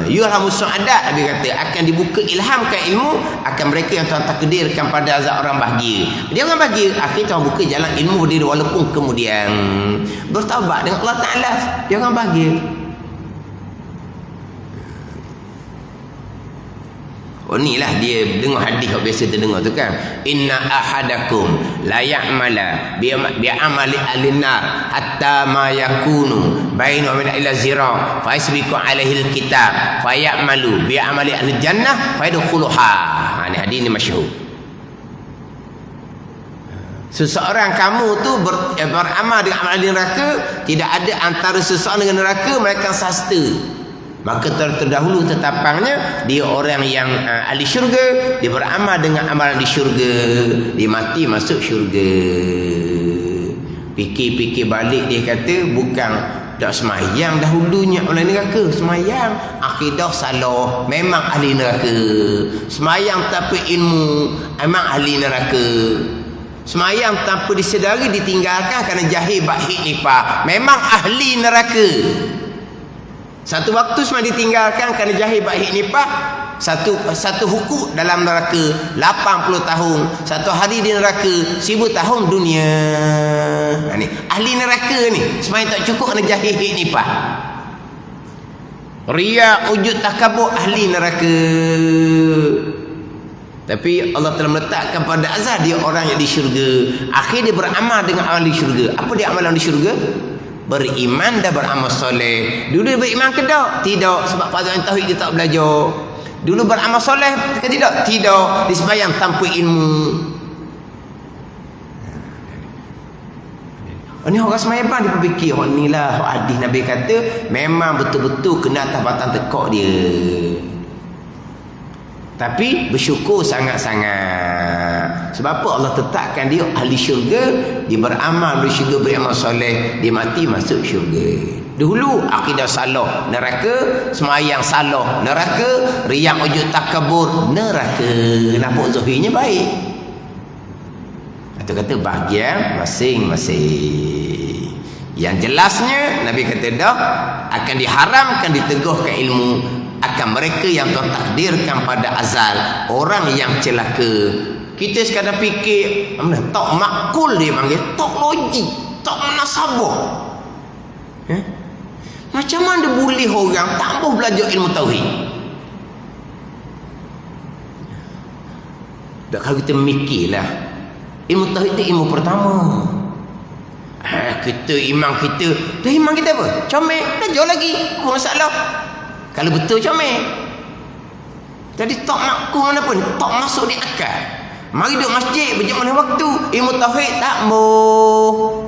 Yuhamus su'adat, Nabi kata akan dibuka ilhamkan ilmu akan mereka yang Tuhan takdirkan pada azab orang bahagia. Dia orang bahagia, akhir Tuhan buka jalan ilmu dia walaupun kemudian bertaubat dengan Allah Ta'ala. Dia orang bahagia. Oh, inilah dia dengar hadis yang biasa terdengar tu kan. Inna ahadakum la ya'mala bi amali alinnar hatta ma yakunu bainu min ila zira fa yasbiqu alaihi alkitab fa ya'malu bi amali ahli jannah fa yadkhuluha. Ini hadis ni masyhur. Seseorang kamu tu beramal dengan amal neraka, tidak ada antara seseorang dengan neraka mereka sasta. Maka terdahulu tetapangnya dia orang yang ahli syurga, dia beramal dengan amalan di syurga, dia mati masuk syurga. Fikir-fikir balik dia kata bukan tak semayang dahulunya oleh neraka, semayang akidah salah, memang ahli neraka. Semayang tanpa ilmu, memang ahli neraka. Semayang tanpa disedari ditinggalkan kerana jahil bakhil nifaq, memang ahli neraka. Satu waktu semua ditinggalkan kerana jahil bakhil nifaq, satu hukuk dalam neraka 80 tahun, satu hari di neraka 1000 tahun dunia. Ni ahli neraka ni semua tak cukup kerana jahil nifaq. Riya, ujud, takabur, ahli neraka. Tapi Allah telah meletakkan pada azal dia orang yang di syurga. Akhir dia beramal dengan amal di syurga. Apa dia amalan di syurga? Beriman dan beramal soleh. Dulu dia beriman ke tak? Tidak. Sebab pada tauhid dia tak belajar. Dulu beramal soleh ke tidak? Tidak. Dia sembahyang tanpa ilmu. Ini orang sembahyang bang dia berfikir, oh inilah hadis Nabi kata memang betul-betul kena atas batang tekak dia. Tapi bersyukur sangat-sangat. Sebab apa Allah tetapkan dia ahli syurga, dia beramal di syurga, beramal soleh, dia mati masuk syurga. Dulu akidah salah neraka, semayang salah neraka, riak ujud takabur neraka. Nampak zahirnya baik. Kata-kata bahagian masing-masing. Yang jelasnya Nabi kata dah akan diharamkan diteguhkan ilmu akan mereka yang Tuhan takdirkan pada azal, orang yang celaka. Kita sekadar fikir tak makul dia panggil, tak logik, tak munasabah. Macam mana boleh orang tak boleh belajar ilmu tauhid? Dan kalau kita mikirlah, ilmu tauhid itu ilmu pertama. Kita imam kita, dah imam kita apa? Comel, belajar lagi. Apa masalah? Kalau betul comel. Jadi tak makul mana pun, tak masuk di akal. Mari duduk masjid, berjemaah waktu, ilmu tauhid tak mau.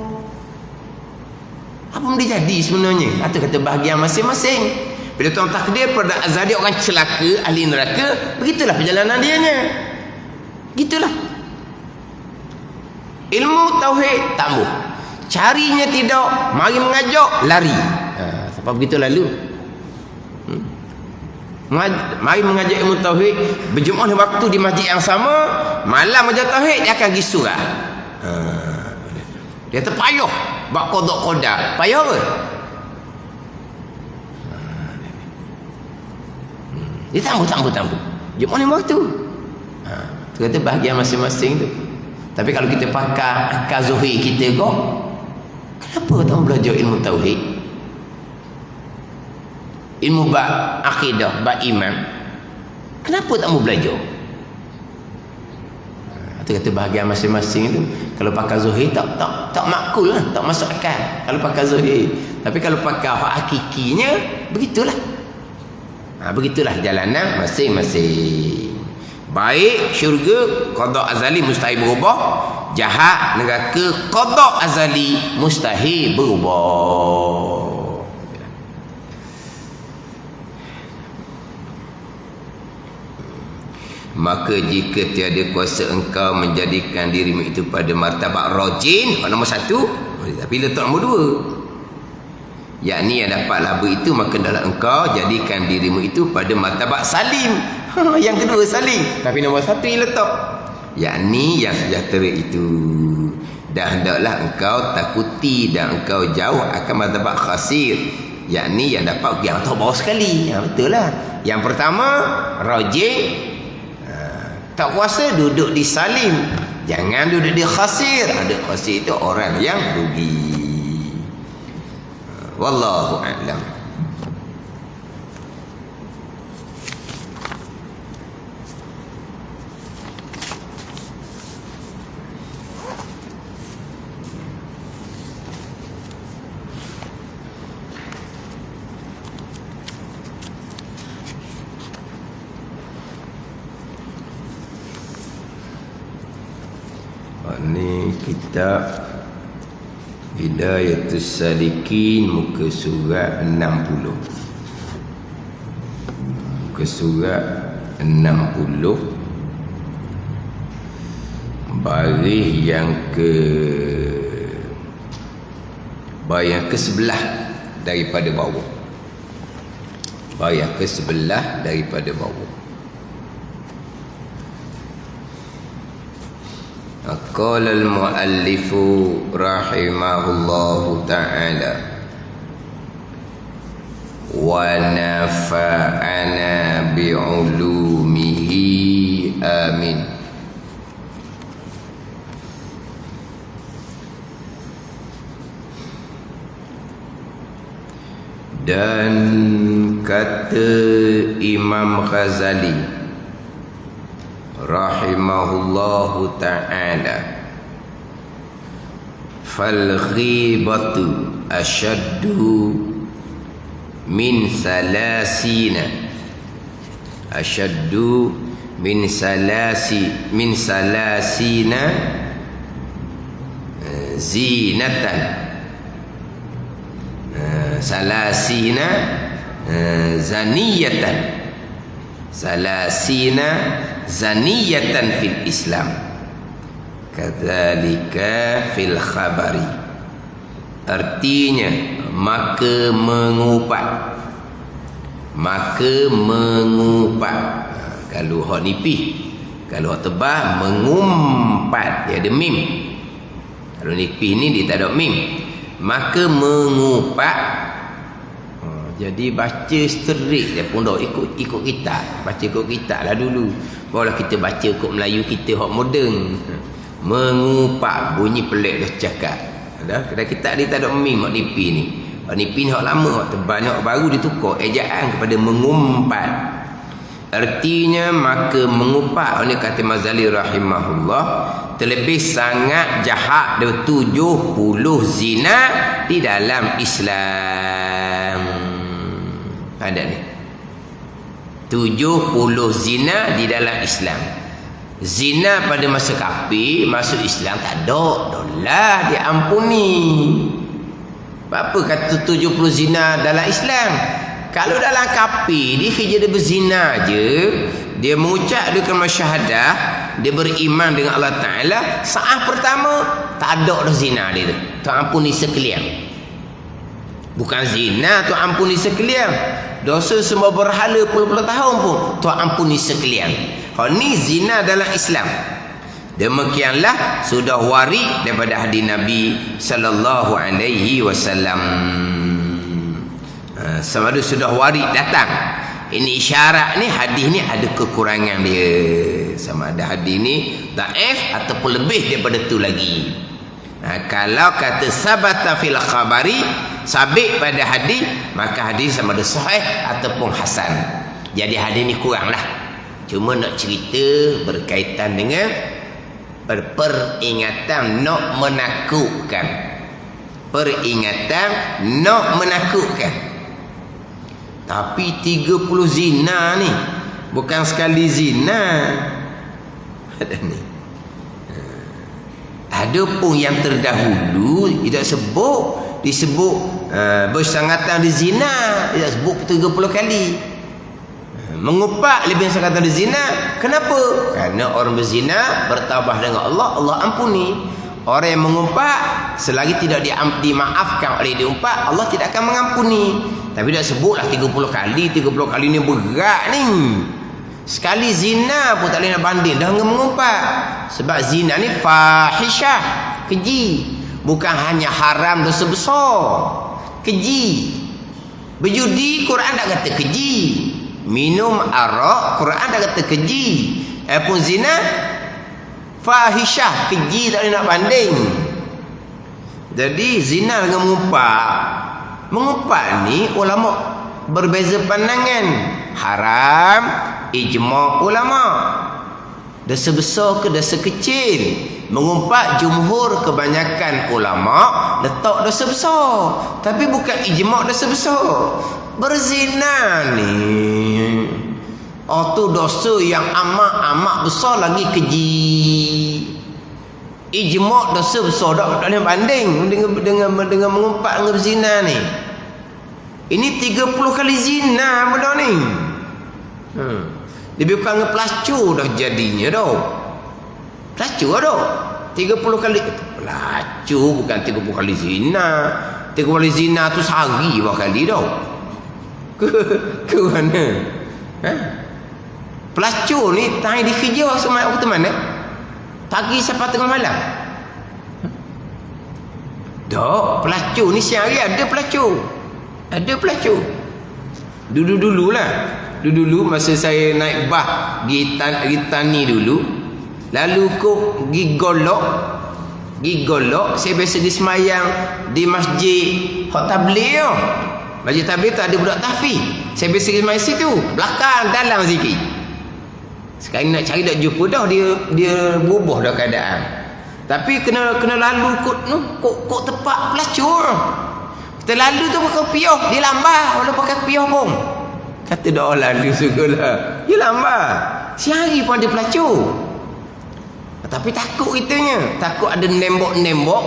Apa boleh jadi sebenarnya? Atau kata bahagian masing-masing. Bila Tuhan takdir pada azali orang celaka, ahli neraka, begitulah perjalanan dianya. Gitulah. Ilmu tauhid tak mau. Carinya tidak, mari mengajak, lari. Sebab begitu lalu. Mari mengajak ilmu tauhid, berjemaah waktu di masjid yang sama, malam ajar tauhid dia akan pergi surah. Dia terpayah buat qada. Payah apa? Dia tambah. Jemaah ni waktu. Tu kata bahagian masing-masing tu. Tapi kalau kita pakai akal zuhir kita kok, kenapa tak belajar ilmu tauhid? Ilmu bab akidah, bab iman. Kenapa tak mau belajar? Itu kata bahagian masing-masing itu. Kalau pakai zuhir tak makul lah, tak masuk akal kalau pakai zuhir. Tapi kalau pakai hak hakikinya, begitulah. Begitulah jalanan masing-masing. Baik syurga qada azali mustahil berubah, jahat neraka qada azali mustahil berubah. Maka jika tiada kuasa engkau menjadikan dirimu itu pada martabat rajin, nombor satu, tapi letak nombor dua, yakni yang dapat laba itu, maka adalah engkau jadikan dirimu itu pada martabat salim. Yang kedua salim, tapi nombor satu letak, yakni yang sejahtera itu. Dan hendaklah engkau takuti dan engkau jauh akan martabat khasir, yakni yang dapat yang tak bawah sekali. Betul lah. Yang pertama rajin, tak kuasa duduk di salim, jangan duduk di khasir. Ada khasir itu orang yang rugi. Wallahu a'lam. Ini kitab Hidayatus Salikin, muka surat 60. Muka surat 60, baris yang ke sebelah daripada bawah. Baris yang ke sebelah daripada bawah. Qala al-muallif rahimahullahu ta'ala wa nafa'ana bi'ulumihi amin. Dan kata Imam Ghazali rahimahullahu ta'ala, fal ghibatu ashaddu min salasina zinatan, salasina zaniyatan fil Islam, kadzalika fil khabari. Artinya maka mengupat. Kalau hak nipih, kalau hak tebal mengumpat, dia ada mim. Kalau nipih ni dia tak ada mim. maka mengupak. Jadi baca straight dia pun dah ikut kitab. Baca ikut kitab lah dulu. Barulah kita baca ikut Melayu kita hok moden. Mengupak, bunyi pelik dah cakap. Kedai kitab dia tak ada mim hok nipi ni. Hok nipi ni hok lama, hok tebal ni hok baru ditukar ejaan kepada mengumpat. Artinya maka mengupak. Ini kata Mazali rahimahullah, terlebih sangat jahat ada 70 zina di dalam Islam. Ada ni 70 zina di dalam Islam. Zina pada masa kafir, masuk Islam tak ada, dolah diampuni. Apa kata 70 zina dalam Islam? Kalau dalam kafir dia kerja dia berzina je, dia mengucap dia kalimah syahadah, dia beriman dengan Allah Taala, saat pertama tak ada dah zina dia tu. Tak ampuni sekalian. Bukan zina tu ampuni sekalian. Dosa semua berhala puluh-puluh tahun pun tu ampuni sekalian. Hal ni zina dalam Islam. Demikianlah sudah waris daripada hadis Nabi sallallahu alaihi wasallam. Sama ada sudah waris datang. Ini isyarat ni, hadis ni ada kekurangan dia. Sama ada hadis ni dhaif ataupun lebih daripada tu lagi. Kalau kata sabata fil khabari, sabit pada hadis, maka hadis sama ada sahih ataupun hasan. Jadi hadis ni kurang lah. Cuma nak cerita berkaitan dengan peringatan nak menakutkan. Peringatan nak menakutkan. Tapi 30 zina ni bukan sekali zina. Ada ni. Ada pun yang terdahulu tidak sebut, disebut bersangatan di zina, tidak sebut 30 kali. Mengupak lebih bersangatan di zina. Kenapa? Kerana orang berzina bertaubat dengan Allah, Allah ampuni. Orang yang mengupak selagi tidak dimaafkan oleh diumpat, Allah tidak akan mengampuni. Tapi dah sebutlah 30 kali. 30 kali ni berat ni. Sekali zina pun tak boleh nak banding dah dengan mengumpat. Sebab zina ni fahisyah, keji. Bukan hanya haram dosa besar, keji. Berjudi Quran tak kata keji. Minum arak Quran tak kata keji. Pun zina fahisyah, keji, tak boleh nak banding. Jadi zina dengan mengumpat ni ulama berbeza pandangan. Haram ijma' ulama. Dosa besar ke dosa kecil? Mengumpat jumhur kebanyakan ulama letak dosa besar, tapi bukan ijma' dosa besar. Berzina ni tu dosa yang amat besar lagi keji. Ijma' dosa besar tak boleh banding dengan mengumpat dengan berzina ni. Ini 30 kali zina benda ni. Lebih kurang pelacur dah jadinya dah. Pelacur dah 30 kali. Pelacur bukan 30 kali zina. 30 kali zina tu sehari berapa kali dah. Ke mana? Pelacur ni tak di kerja waktu mana? Pagi sampai tengah malam. Dak, pelacur ni siang hari ada pelacur. Ada pelacur. Dulu masa saya naik bah pergi tani dulu, lalu kok pergi golok, saya biasa di semayang di masjid hak tabligh tu. Masjid tabligh tu ada budak tahfiz. Saya biasa pergi semayang situ, belakang dalam sikit. Sekarang nak cari tak jumpa dah, dia berubah dah keadaan. Tapi kena lalu kok tepat pelacur. Kita lalu tu pakai piah, dia lambat walau pakai piah pun. Kata dah lalu sukalah. Dia lambat. Siang hari pun ada pelacur. Tapi takut kitanya. Takut ada nembok-nembok.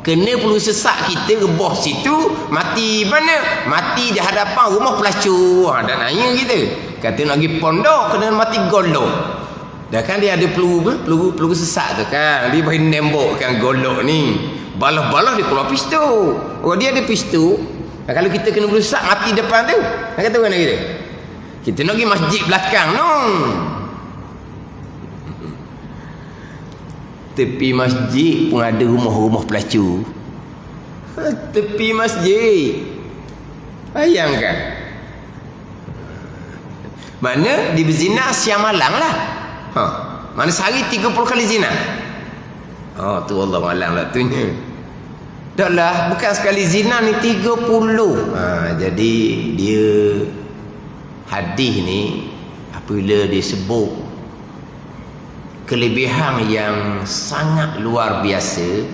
Kena perlu sesak kita rebah situ. Mati mana? Mati di hadapan rumah pelacur. Dan nanya kita. Kata nak pergi pondok, kena mati golok. Dah kan dia ada peluru sesak tu kan. Dia bagi nembokkan golok ni. Balah-balah dia keluar pistol. Oh dia ada pistol. Kalau kita kena berusak mati depan tu, nak kata mana kita? Kita nak pergi masjid belakang no. Tepi masjid pun ada rumah-rumah pelacur. Tepi masjid. Bayangkan. Mana dia berzina siang malam lah. Mana sehari 30 kali zina. Tu Allah malam lah tunya. Tak lah, bukan sekali zina ni 30. Jadi dia hadis ni apabila disebut kelebihan yang sangat luar biasa,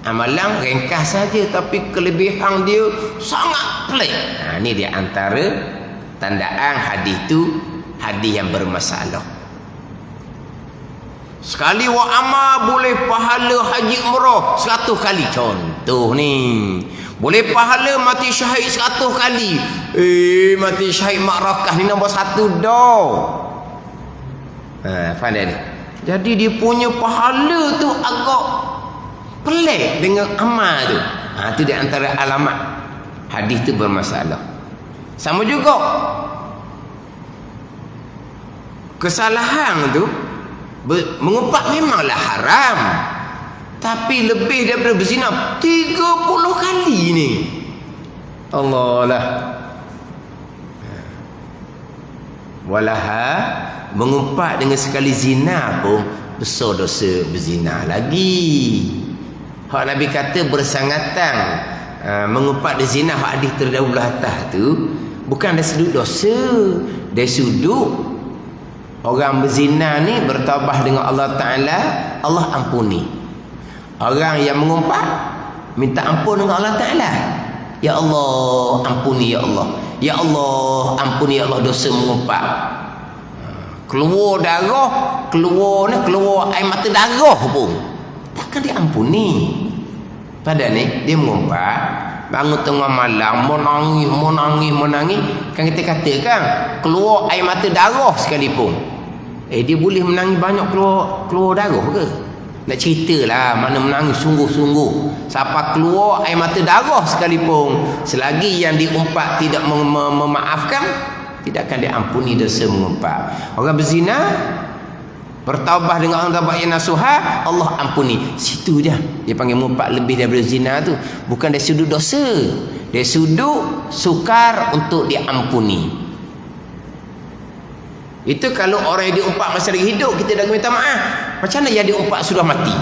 amalan ringkas saja tapi kelebihan dia sangat pelik. Ni dia antara tandaan hadis tu hadis yang bermasalah. Sekali wa amal boleh pahala haji umrah 100 kali. Contoh ni, boleh pahala mati syahid 100 kali. Mati syahid Ma'rakah ni nombor 1 dah. Faham ni? Jadi dia punya pahala tu agak pelik dengan amal tu. Tu di antara alamat hadis tu bermasalah. Sama juga kesalahan tu mengumpat memanglah haram, tapi lebih daripada berzina 30 kali ni. Allah lah. Walaha mengumpat dengan sekali zina pun besar dosa berzina lagi. Hak Nabi kata bersangatan mengumpat di zina, hak hadis terdahulu atas tu bukan dari sudut dosa, dari sudut orang berzina ni bertaubat dengan Allah Ta'ala, Allah ampuni. Orang yang mengumpat minta ampun dengan Allah Ta'ala, ya Allah ampuni ya Allah, ya Allah ampuni ya Allah dosa mengumpat. Keluar darah, keluar air mata darah pun takkan diampuni. Pada ni dia mengumpat, bangun tengah malam menangis, kan kita katakan keluar air mata darah sekalipun. Dia boleh menangis banyak keluar darah ke? Nak ceritalah mana menangis sungguh-sungguh sampai keluar air mata darah sekalipun, selagi yang diumpat tidak memaafkan, tidak akan diampuni dosa mengumpat. Orang berzina bertaubat dengan Allah yang nasuha, Allah ampuni. Situ je dia panggil mengumpat lebih daripada zina tu, bukan dari sudut dosa, dari sudut sukar untuk diampuni. Itu kalau orang yang diumpat masa lagi hidup kita dah minta maaf. Macam mana yang diumpat sudah mati?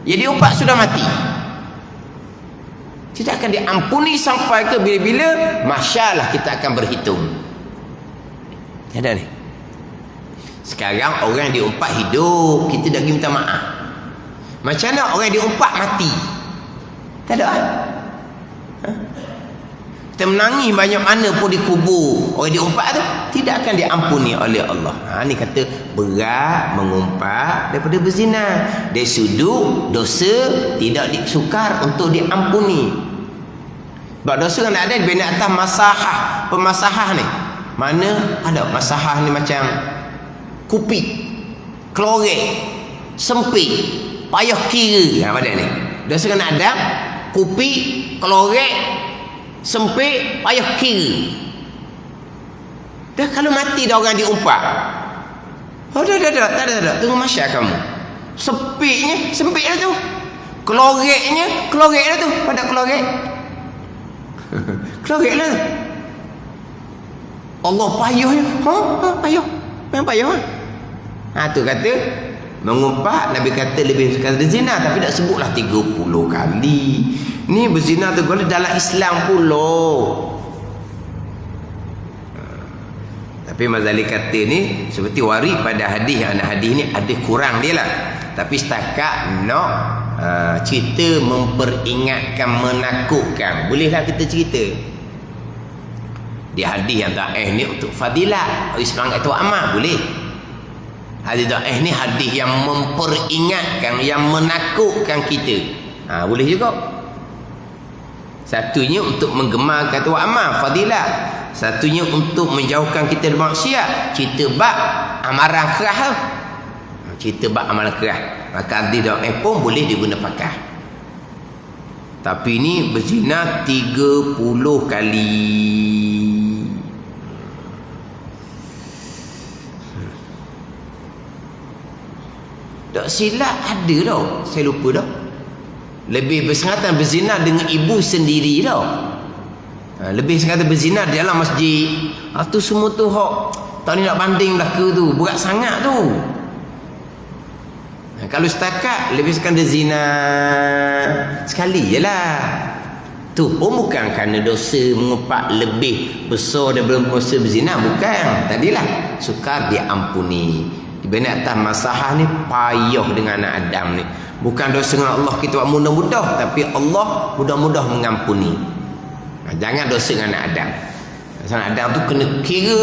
Yang diumpat sudah mati, tidak akan diampuni sampai ke bila-bila masyalah kita akan berhitung. Ada ni. Sekarang orang yang diumpat hidup, kita dah minta maaf. Macam mana orang yang diumpat mati? Tak ada kan? Kita menangis banyak mana pun dikubur orang diumpat tu, tidak akan diampuni oleh Allah. Ni kata berat mengumpat daripada berzina. Dari sudut dosa tidak disukar untuk diampuni. Sebab dosa kan ada di atas masahah, pemasahah ni. Mana ada masahah ni macam kupik, klorek, sempit, payah kira. Pada ni dosa kan ada kupik, klorek, sempit, payah kira. Dah kalau mati dah orang diumpat, tak ada tunggu masya kamu. Sempit dah tu, klorek dah tu, pada klorek klorek lah. Allah payahnya, payah, memang payah. Tu kata mengumpat, Nabi kata lebih sekali zina, tapi tak sebutlah 30 kali. Ni berzina tu kalau dalam Islam pula. Tapi Mazali kata ni seperti waris pada hadis. Hadis ni ada kurang dia lah, tapi setakat nak cerita memperingatkan, menakutkan, bolehlah kita cerita. Di hadis yang dhaif ni untuk fadilah Islam itu amal boleh. Hadis dhaif ni hadis yang memperingatkan, yang menakutkan kita, boleh juga. Satunya untuk menggemarkan tu amal fadilah, satunya untuk menjauhkan kita dari maksiat. Cerita bab amaran keras, cerita bab amalan keras, maka hadis dhaif pun boleh diguna pakai. Tapi ni berzina 30 kali. Tak silap ada tau, saya lupa dah. Lebih bersangkutan berzina dengan ibu sendiri tau. Lebih bersangkutan berzina di dalam masjid. Tu semua tu hak tak ni nak banding dah ke tu. Berat sangat tu. Kalau setakat lebih bersangkutan zina sekali je lah. Tu pun bukan kerana dosa mengumpat lebih besar daripada dosa berzina. Bukan. Tadilah sukar diampuni. Dibanding atas masalah ni payah dengan anak Adam ni. Bukan dosa dengan Allah kita buat mudah-mudah, tapi Allah mudah-mudah mengampuni. Jangan dosa dengan anak Adam. Anak Adam tu kena kira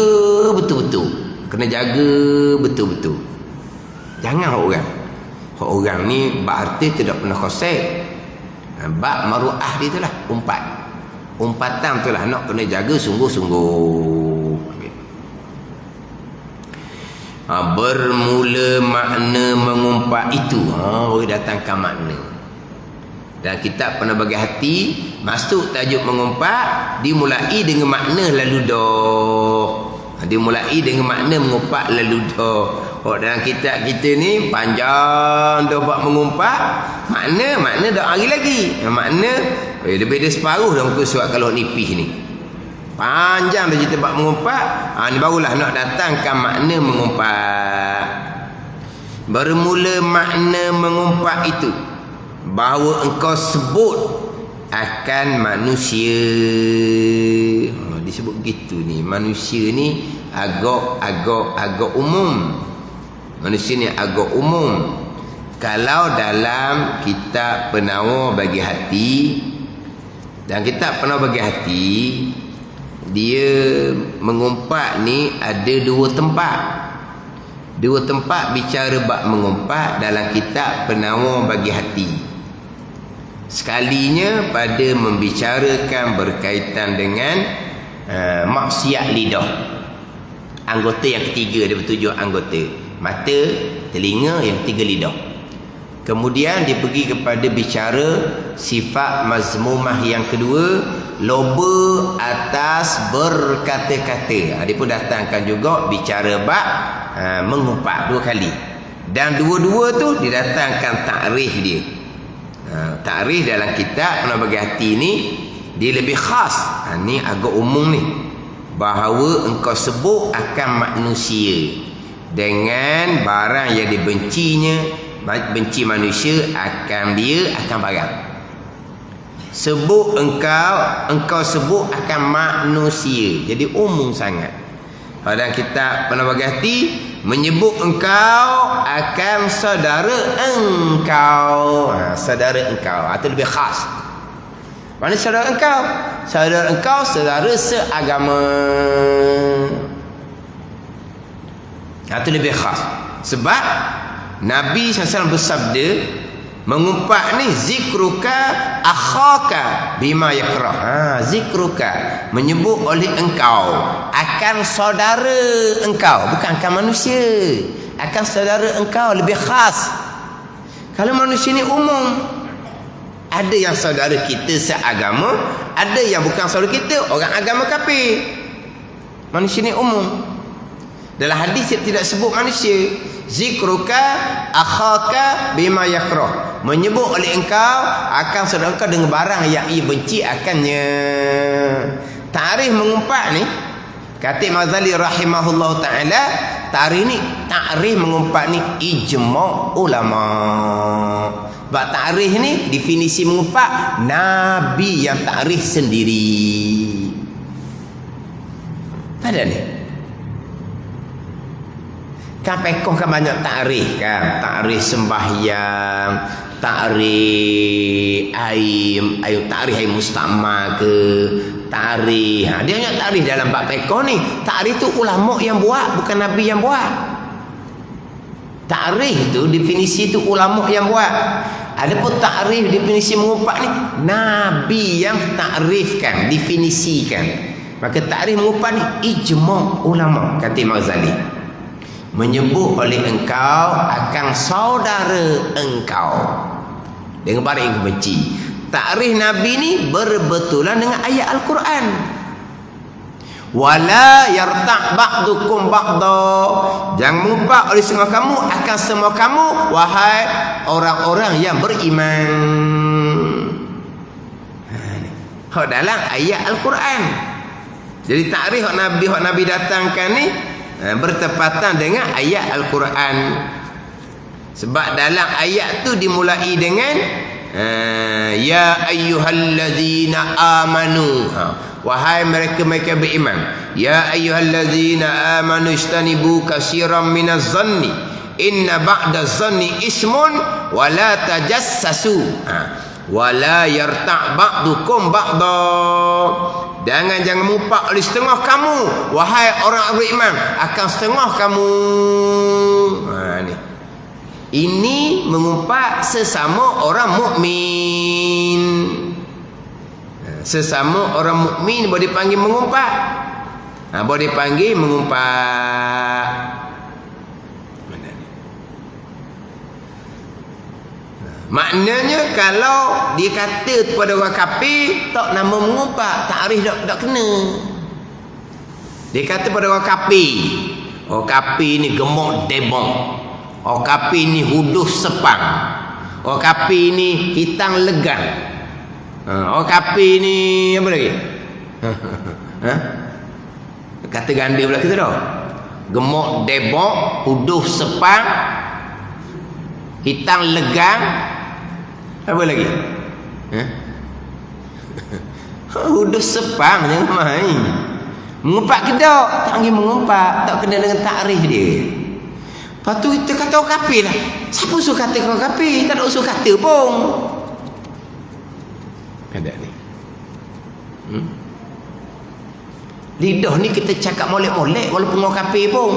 betul-betul, kena jaga betul-betul. Jangan orang. Orang ni berarti tidak pernah kosek. Bab maruah dia tu lah, umpatan tu lah nak kena jaga sungguh-sungguh. Bermula makna mengumpat itu boleh datangkan makna. Dan kita pernah bagi hati masuk tajuk mengumpat dimulai dengan makna lalu dah. Dimulai dengan makna mengumpat lalu dah. Dalam kitab kita ni panjang dah buat mengumpat. Makna dah hari lagi. Makna lebih dari separuh dah muka surat kalau nipis ni. Panjang dah cerita bab mengumpat. Ni barulah nak datangkan makna mengumpat. Bermula makna mengumpat itu bahawa engkau sebut akan manusia. Disebut gitu ni. Manusia ni agak umum. Manusia ni agak umum. Kalau dalam kitab Penawar Bagi Hati, dan kitab Penawar Bagi Hati, dia mengumpat ni ada dua tempat. Dua tempat bicara bab mengumpat dalam kitab Penawar Bagi Hati. Sekalinya pada membicarakan berkaitan dengan maksiat lidah. Anggota yang ketiga, dia bertujuh anggota. Mata, telinga, yang ketiga lidah. Kemudian dia pergi kepada bicara sifat mazmumah yang kedua, loba atas berkata-kata. Dia pun datangkan juga bicara bab mengumpat dua kali. Dan dua-dua tu didatangkan takrif dia. Takrif dalam kitab Penawar Bagi Hati ni dia lebih khas. Ni agak umum ni. Bahawa engkau sebut akan manusia dengan barang yang dibencinya, benci manusia akan dia, akan barang. Sebut engkau sebut akan manusia. Jadi umum sangat. Dalam kitab Penawar Bagi Hati menyebut engkau akan saudara engkau. Saudara engkau itu lebih khas. Mana saudara engkau? Saudara engkau saudara seagama. Itu lebih khas. Sebab Nabi SAW bersabda, mengumpat ni zikruka akhaka bima yakrah. Zikruka menyebut oleh engkau akan saudara engkau, bukan akan manusia. Akan saudara engkau lebih khas. Kalau manusia ni umum. Ada yang saudara kita seagama, ada yang bukan saudara kita, orang agama kafir. Manusia ni umum. Dalam hadis tidak sebut manusia. Zikruka akhaka bima yakrah, menyebut oleh engkau akan saudara engkau dengan barang yang ia benci akannya. Tarikh mengumpat ni, kata Imam Ghazali rahimahullah ta'ala, tarikh mengumpat ni ijma' ulama. Sebab tarikh ni definisi mengumpat Nabi yang tarikh sendiri. Tak ada ni. Kan pekoh kan banyak takrif kan. Takrif sembahyang, takrif air takrif mustamah ke, takrif. Dia banyak takrif dalam bab pekoh ni. Takrif tu ulama yang buat, bukan Nabi yang buat. Takrif tu definisi tu ulama yang buat. Adapun takrif definisi mengumpat ni Nabi yang takrifkan, definisikan. Maka takrif mengumpat ni ijma' ulama, kata Imam Ghazali. Menyebut oleh engkau akan saudara engkau dengan barang yang benci. Takrif Nabi ni berbetulan dengan ayat Al-Quran. Wala yarta' ba'dukum ba'da. Jangan mengumpat oleh semua kamu akan semua kamu, wahai orang-orang yang beriman. Dalam ayat Al-Quran. Jadi takrif hak Nabi datangkan ni bertepatan dengan ayat Al-Quran. Sebab dalam ayat tu dimulai dengan ya ayyuhallazina amanu. Wahai mereka beriman. Ya ayyuhallazina amanu istanibu katsiran minaz zanni inna ba'da zanni ismun wa la tajassasu. Wala yarta' ba'dukum ba'da. Jangan mengumpat oleh setengah kamu, wahai orang beriman, akan setengah kamu. Ni. Ini mengumpat sesama orang mukmin. Sesama orang mukmin boleh dipanggil mengumpat. Boleh dipanggil mengumpat. Maknanya kalau dia kata kepada orang kafir tak nama mengumpat, takrif tak kena. Dia kata pada orang kafir, orang kafir ni gemuk debong, orang kafir ni huduh sepang, orang kafir ni hitang legang, orang kafir ni apa lagi? Kata ganda pula kita dah. Gemuk debong, huduh sepang, hitang legang, apa lagi? Huduh sepang, jangan main. Mengumpat ke tak? Tak pergi mengumpat, tak kena dengan takrif dia. Lepas tu kita kata orang kafir lah. Siapa suruh kata orang kafir? Tak ada usul kata pun. Ada ni. Lidah ni kita cakap molek-molek walaupun orang kafir pun.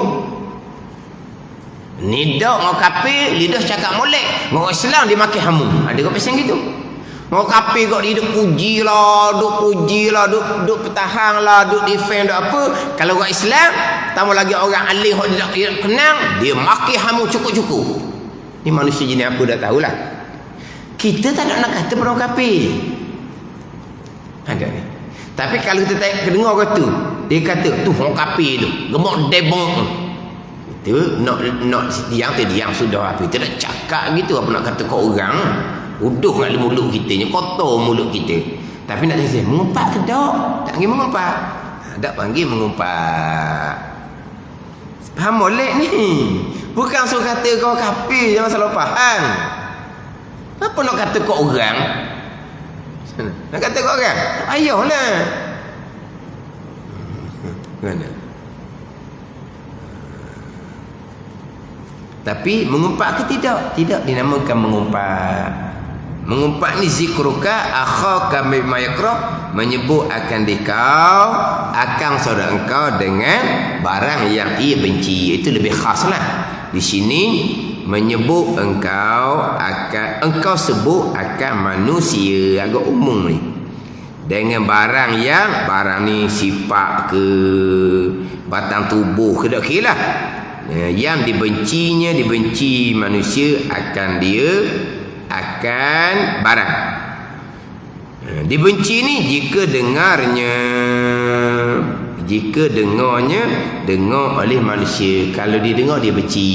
Nidak orang kafir, lidah cakap molek. Orang Islam dia makin hamu. Ada kau pesan gitu. Orang kafir kau dia duk puji lah, duk pertahan lah, duk defend, duk apa. Kalau orang Islam, tambah lagi orang alim yang dia kenal, dia makin hamu cukup-cukup. Ni manusia jenis apa dah tahulah. Kita tak nak kata pada orang kafir. Ada ni. Tapi kalau kita dengar orang tu, dia kata tu orang kafir tu, gemuk debong. Itu nak diam sudah apa. Kita nak cakap gitu, apa nak kata kau orang. Uduh kat mulut kita ni, kotor mulut kita. Tapi nak kata mengumpat ke tak? Tak panggil mengumpat. Tak panggil mengumpat. Faham molek ni. Bukan suruh kata kau kafir, jangan salah faham. Apa nak kata kau orang? Nak kata kau orang? Tak payahlah. Mana? Tapi mengumpat ke tidak? Tidak dinamakan mengumpat. Mengumpat ni zikruka akhaka mimma yakrah, menyebut akan dikau akan saudara engkau dengan barang yang ia benci. Itu lebih khaslah. Di sini menyebut engkau sebut akan manusia, agak umum ni. Dengan barang ni sifat ke, batang tubuh ke, tak kira lah. Yang dibenci manusia akan barang. Dibenci ni jika dengar oleh manusia. Kalau dia dengar dia benci,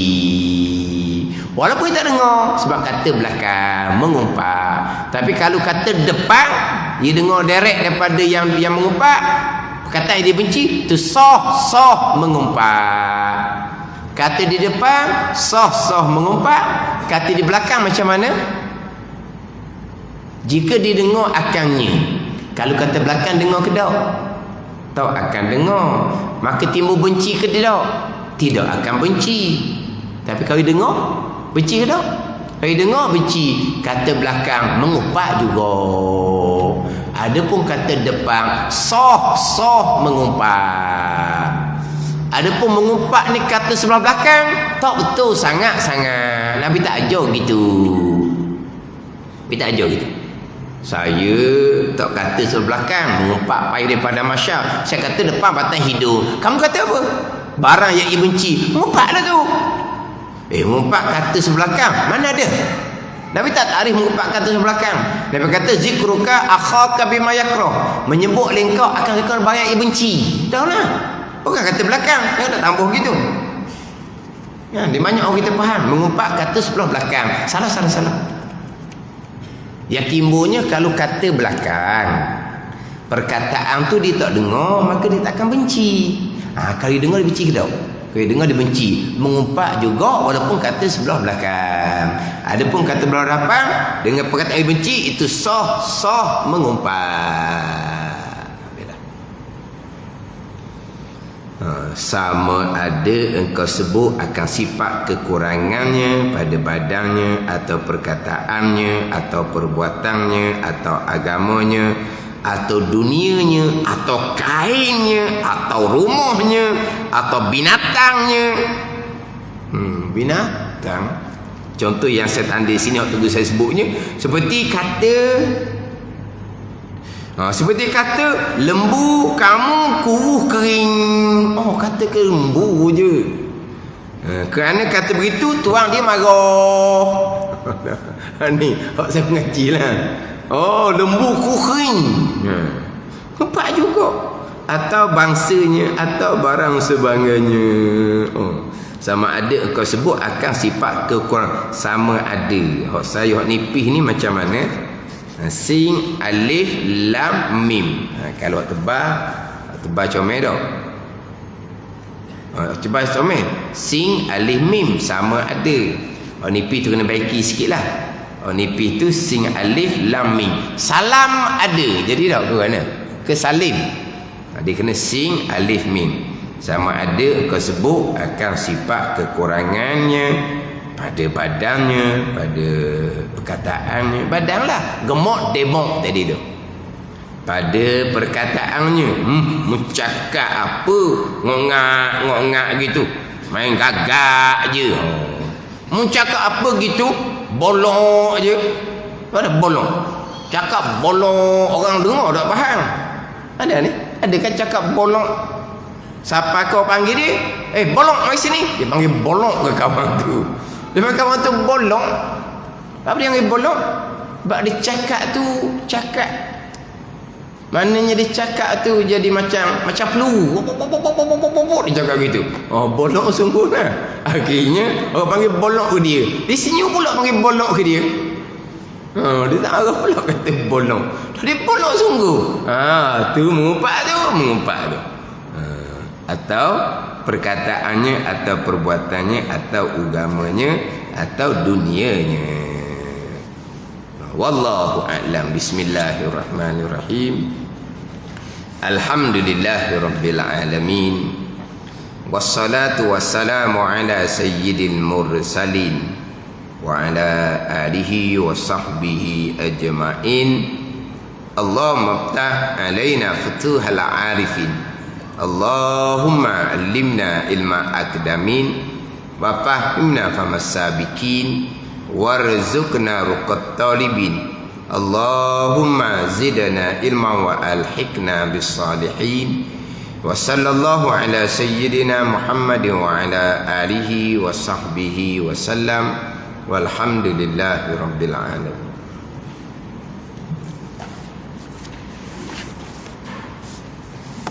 walaupun dia tak dengar, sebab kata belakang mengumpat. Tapi kalau kata depan, dia dengar direct daripada yang mengumpat, perkataan yang dia benci tu sah mengumpat. Kata di depan sah mengumpat, kata di belakang macam mana? Jika didengar akannya. Kalau kata belakang dengar ke tak? Tak akan dengar. Maka timbul benci ke tidak? Tidak akan benci. Tapi kalau dengar, benci ke tak? Kalau dengar benci, kata belakang mengumpat juga. Adapun kata depan sah mengumpat. Adapun mengumpat ni kata sebelah belakang, tak betul sangat-sangat. Nabi tak ajar gitu. Nabi tak ajar gitu. Saya tak kata sebelah belakang, mengumpat payah daripada masyarakat. Saya kata depan batang hidung. Kamu kata apa? Barang yang ia benci. Mengumpatlah tu. Mengumpat kata sebelah belakang. Mana ada? Nabi tak takrif mengumpat kata sebelah belakang. Nabi kata zikruka akhaka bima yakrah, menyebut engkau akan barang yang ia benci. Dah lah. Bukan kata belakang, dia tak tambah gitu. Di banyak orang kita faham mengumpat kata sebelah belakang. Salah. Yang timbulnya kalau kata belakang, perkataan tu dia tak dengar, maka dia tak akan benci. Kalau dia dengar dia benci ke tak? Kalau dia dengar dia benci. Mengumpat juga walaupun kata sebelah belakang. Adapun kata belah hadapan dengan perkataan dia benci, itu sah mengumpat. Sama ada engkau sebut akan sifat kekurangannya pada badannya atau perkataannya atau perbuatannya atau agamanya atau dunianya atau kainnya atau rumahnya atau binatangnya. Binatang contoh yang saya tanda di sini waktu saya sebutnya seperti kata lembu kamu kuruh kering. Kata ke lembu je. Kerana kata begitu tuang dia marah. Ni hak saya mengaji lah. Lembu kuruh kering. Nampak juga. Atau bangsanya atau barang sebagainya. Sama ada engkau sebut akan sifat kekurangan. Sama ada. Hak saya hak nipis ni macam mana? Sin, alif, lam, mim. Kalau tebal comel tak? Tebal comel. Sin, alif, mim sama ada. Nipis tu kena baiki sikit lah. Nipis tu sin, alif, lam, mim. Salam ada. Jadi tak ke mana? Ke salim. Dia kena sin, alif, mim. Sama ada kau sebut akan sifat kekurangannya pada badannya, pada perkataannya. Badan lah, gemuk, demok tadi tu. Pada perkataannya, mencakap apa, ngongak gitu, main gagak je. Mencakap apa gitu, bolong je. Ada bolong. Cakap bolong, orang dengar tak faham. Ada ni, ada kan cakap bolong. Siapa kau panggil dia? Bolong mari sini. Dia panggil bolong ke kawan tu. Dia panggil kawan tu bolong. Apa dia panggil bolong? Sebab dia cakap. Maknanya dia cakap tu jadi macam peluru. Dia cakap gitu. Bolong sungguh lah. Akhirnya orang panggil bolong ke dia. Dia senyum pula panggil bolong ke dia. Dia tak arah pula kata bolong. Dia bolong sungguh. Tu mengumpat tu. Atau perkataannya atau perbuatannya atau agamanya atau dunianya. Wallahu a'lam. Bismillahirrahmanirrahim. Alhamdulillahirabbil alamin. Wassalatu wassalamu ala sayyidil mursalin wa ala alihi wa sahbihi ajma'in. Allahumma ftah alaina futuhal arifin. Allahumma allimna ilma akdamin wa fahimna famas sabikin warzuqna ruqat talibin. Allahumma zidna ilma wa alhiqna bis salihin. Wa sallallahu ala sayyidina Muhammad wa ala alihi wa sahbihi wa sallam. Walhamdulillahi rabbil alamin.